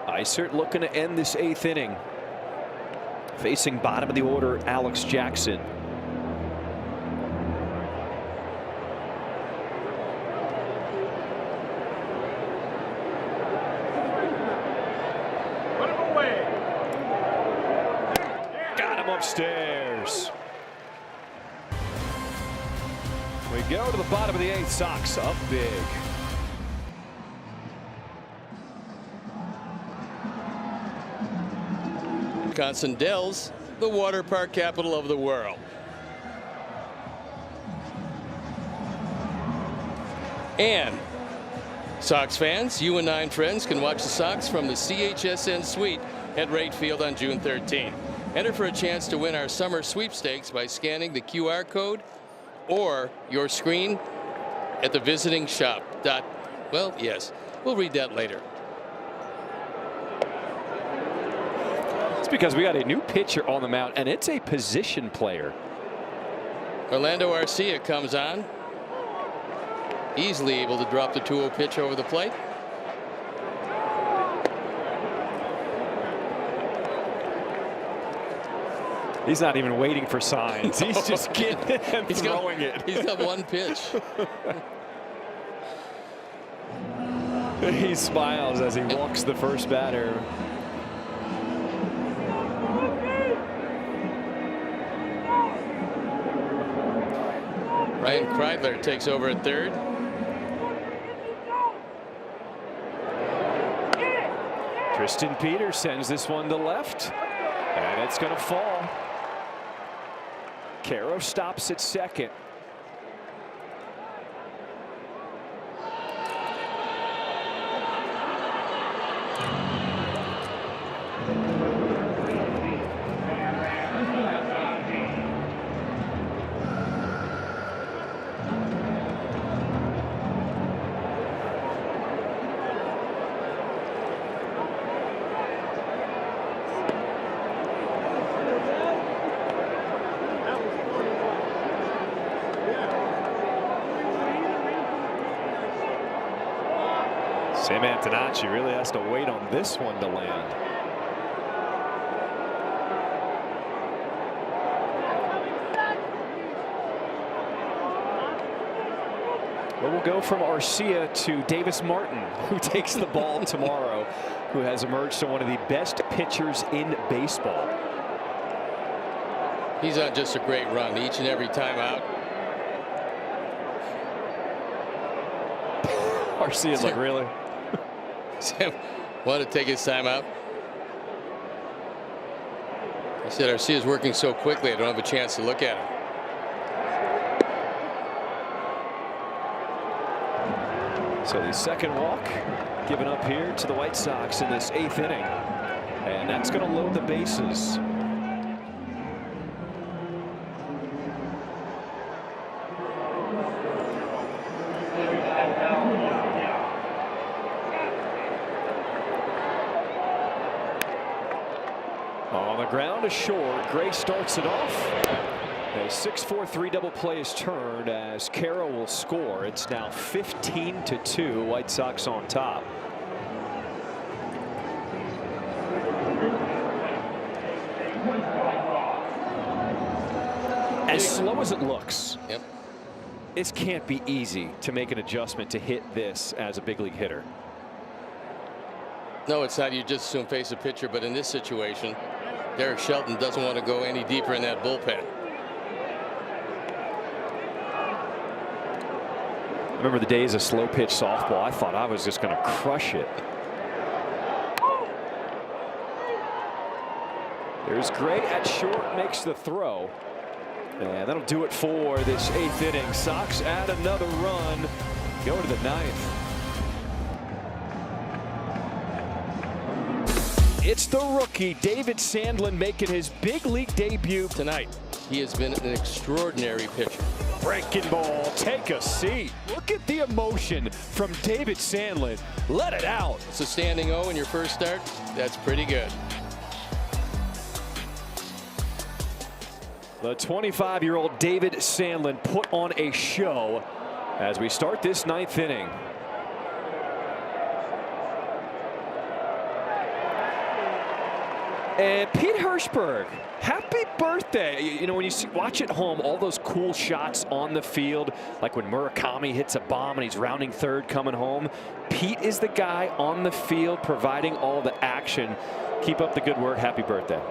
Isert looking to end this 8th inning. Facing bottom of the order, Alex Jackson. Got him upstairs. We go to the bottom of the 8th. Sox up big. Wisconsin Dells, the water park capital of the world. And Sox fans, you and 9 friends can watch the Sox from the CHSN suite at Wright Field on June 13. Enter for a chance to win our summer sweepstakes by scanning the QR code or your screen at the visiting shop. Well, yes, we'll read that later. Because we got a new pitcher on the mound, and it's a position player. Orlando Arcia comes on. Easily able to drop the 2-0 pitch over the plate. He's not even waiting for signs. He's just getting it and throwing it. He's got one pitch. He smiles as he walks the first batter. Ryan Kreidler takes over at third. Tristan Peters sends this one to left, and it's going to fall. Caro stops at second. Sam Antonacci really has to wait on this one to land. Well, we'll go from Arcia to Davis Martin, who takes the ball tomorrow, who has emerged to one of the best pitchers in baseball. He's on just a great run each and every time out. Garcia's like, really? Sam wanted to take his time out. He said Garcia's working so quickly I don't have a chance to look at him. So the second walk given up here to the White Sox in this 8th inning. And that's going to load the bases. On the ground to short. Gray starts it off. A 6-4-3 double play is turned as Carroll will score. It's now 15-2. White Sox on top. As slow as it looks, Yep. It can't be easy to make an adjustment to hit this as a big league hitter. No, it's not. You just assume face a pitcher, but in this situation, Derek Shelton doesn't want to go any deeper in that bullpen. Remember the days of slow pitch softball? I thought I was just going to crush it. There's Gray at short, makes the throw. And that'll do it for this 8th inning. Sox add another run, go to the 9th. It's the rookie David Sandlin making his big league debut Tonight, he has been an extraordinary pitcher. Breaking ball, take a seat. Look at the emotion from David Sandlin. Let it out. It's a standing O in your first start. That's pretty good. The 25-year-old David Sandlin put on a show as we start this 9th inning. And Pete Hirschberg, happy birthday. You know, when you watch at home, all those cool shots on the field, like when Murakami hits a bomb and he's rounding third coming home. Pete is the guy on the field providing all the action. Keep up the good work. Happy birthday.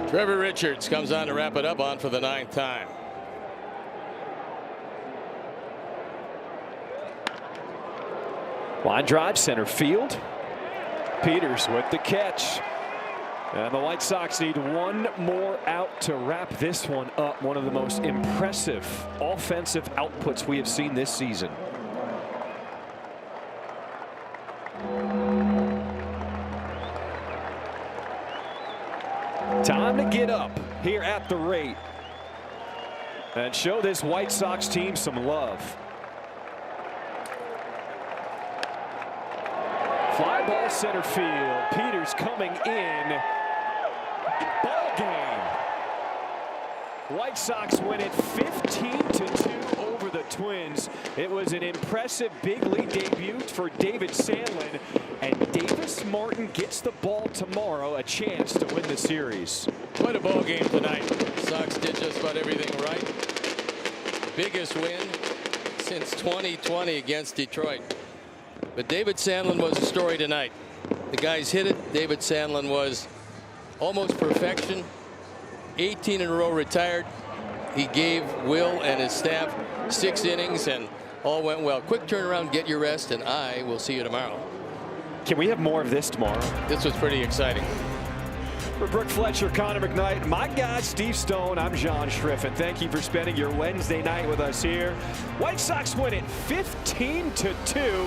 Trevor Richards comes on to wrap it up on for the 9th time. Line drive, center field. Peters with the catch. And the White Sox need one more out to wrap this one up. One of the most impressive offensive outputs we have seen this season. Time to get up here at the rate and show this White Sox team some love. Fly ball center field. Peters coming in. Ball game. White Sox win it 15-2 over the Twins. It was an impressive big league debut for David Sandlin, and Davis Martin gets the ball tomorrow, a chance to win the series. What a ball game tonight. Sox did just about everything right. Biggest win since 2020 against Detroit. But David Sandlin was a story tonight. The guys hit it. David Sandlin was almost perfection. 18 in a row retired. He gave Will and his staff 6 innings and all went well. Quick turnaround, get your rest, and I will see you tomorrow. Can we have more of this tomorrow? This was pretty exciting. For Brooke Fletcher, Connor McKnight, my guy Steve Stone, I'm John Schriffen. Thank you for spending your Wednesday night with us here. White Sox win it 15-2.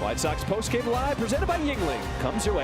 White Sox postgame live presented by Yingling comes your way.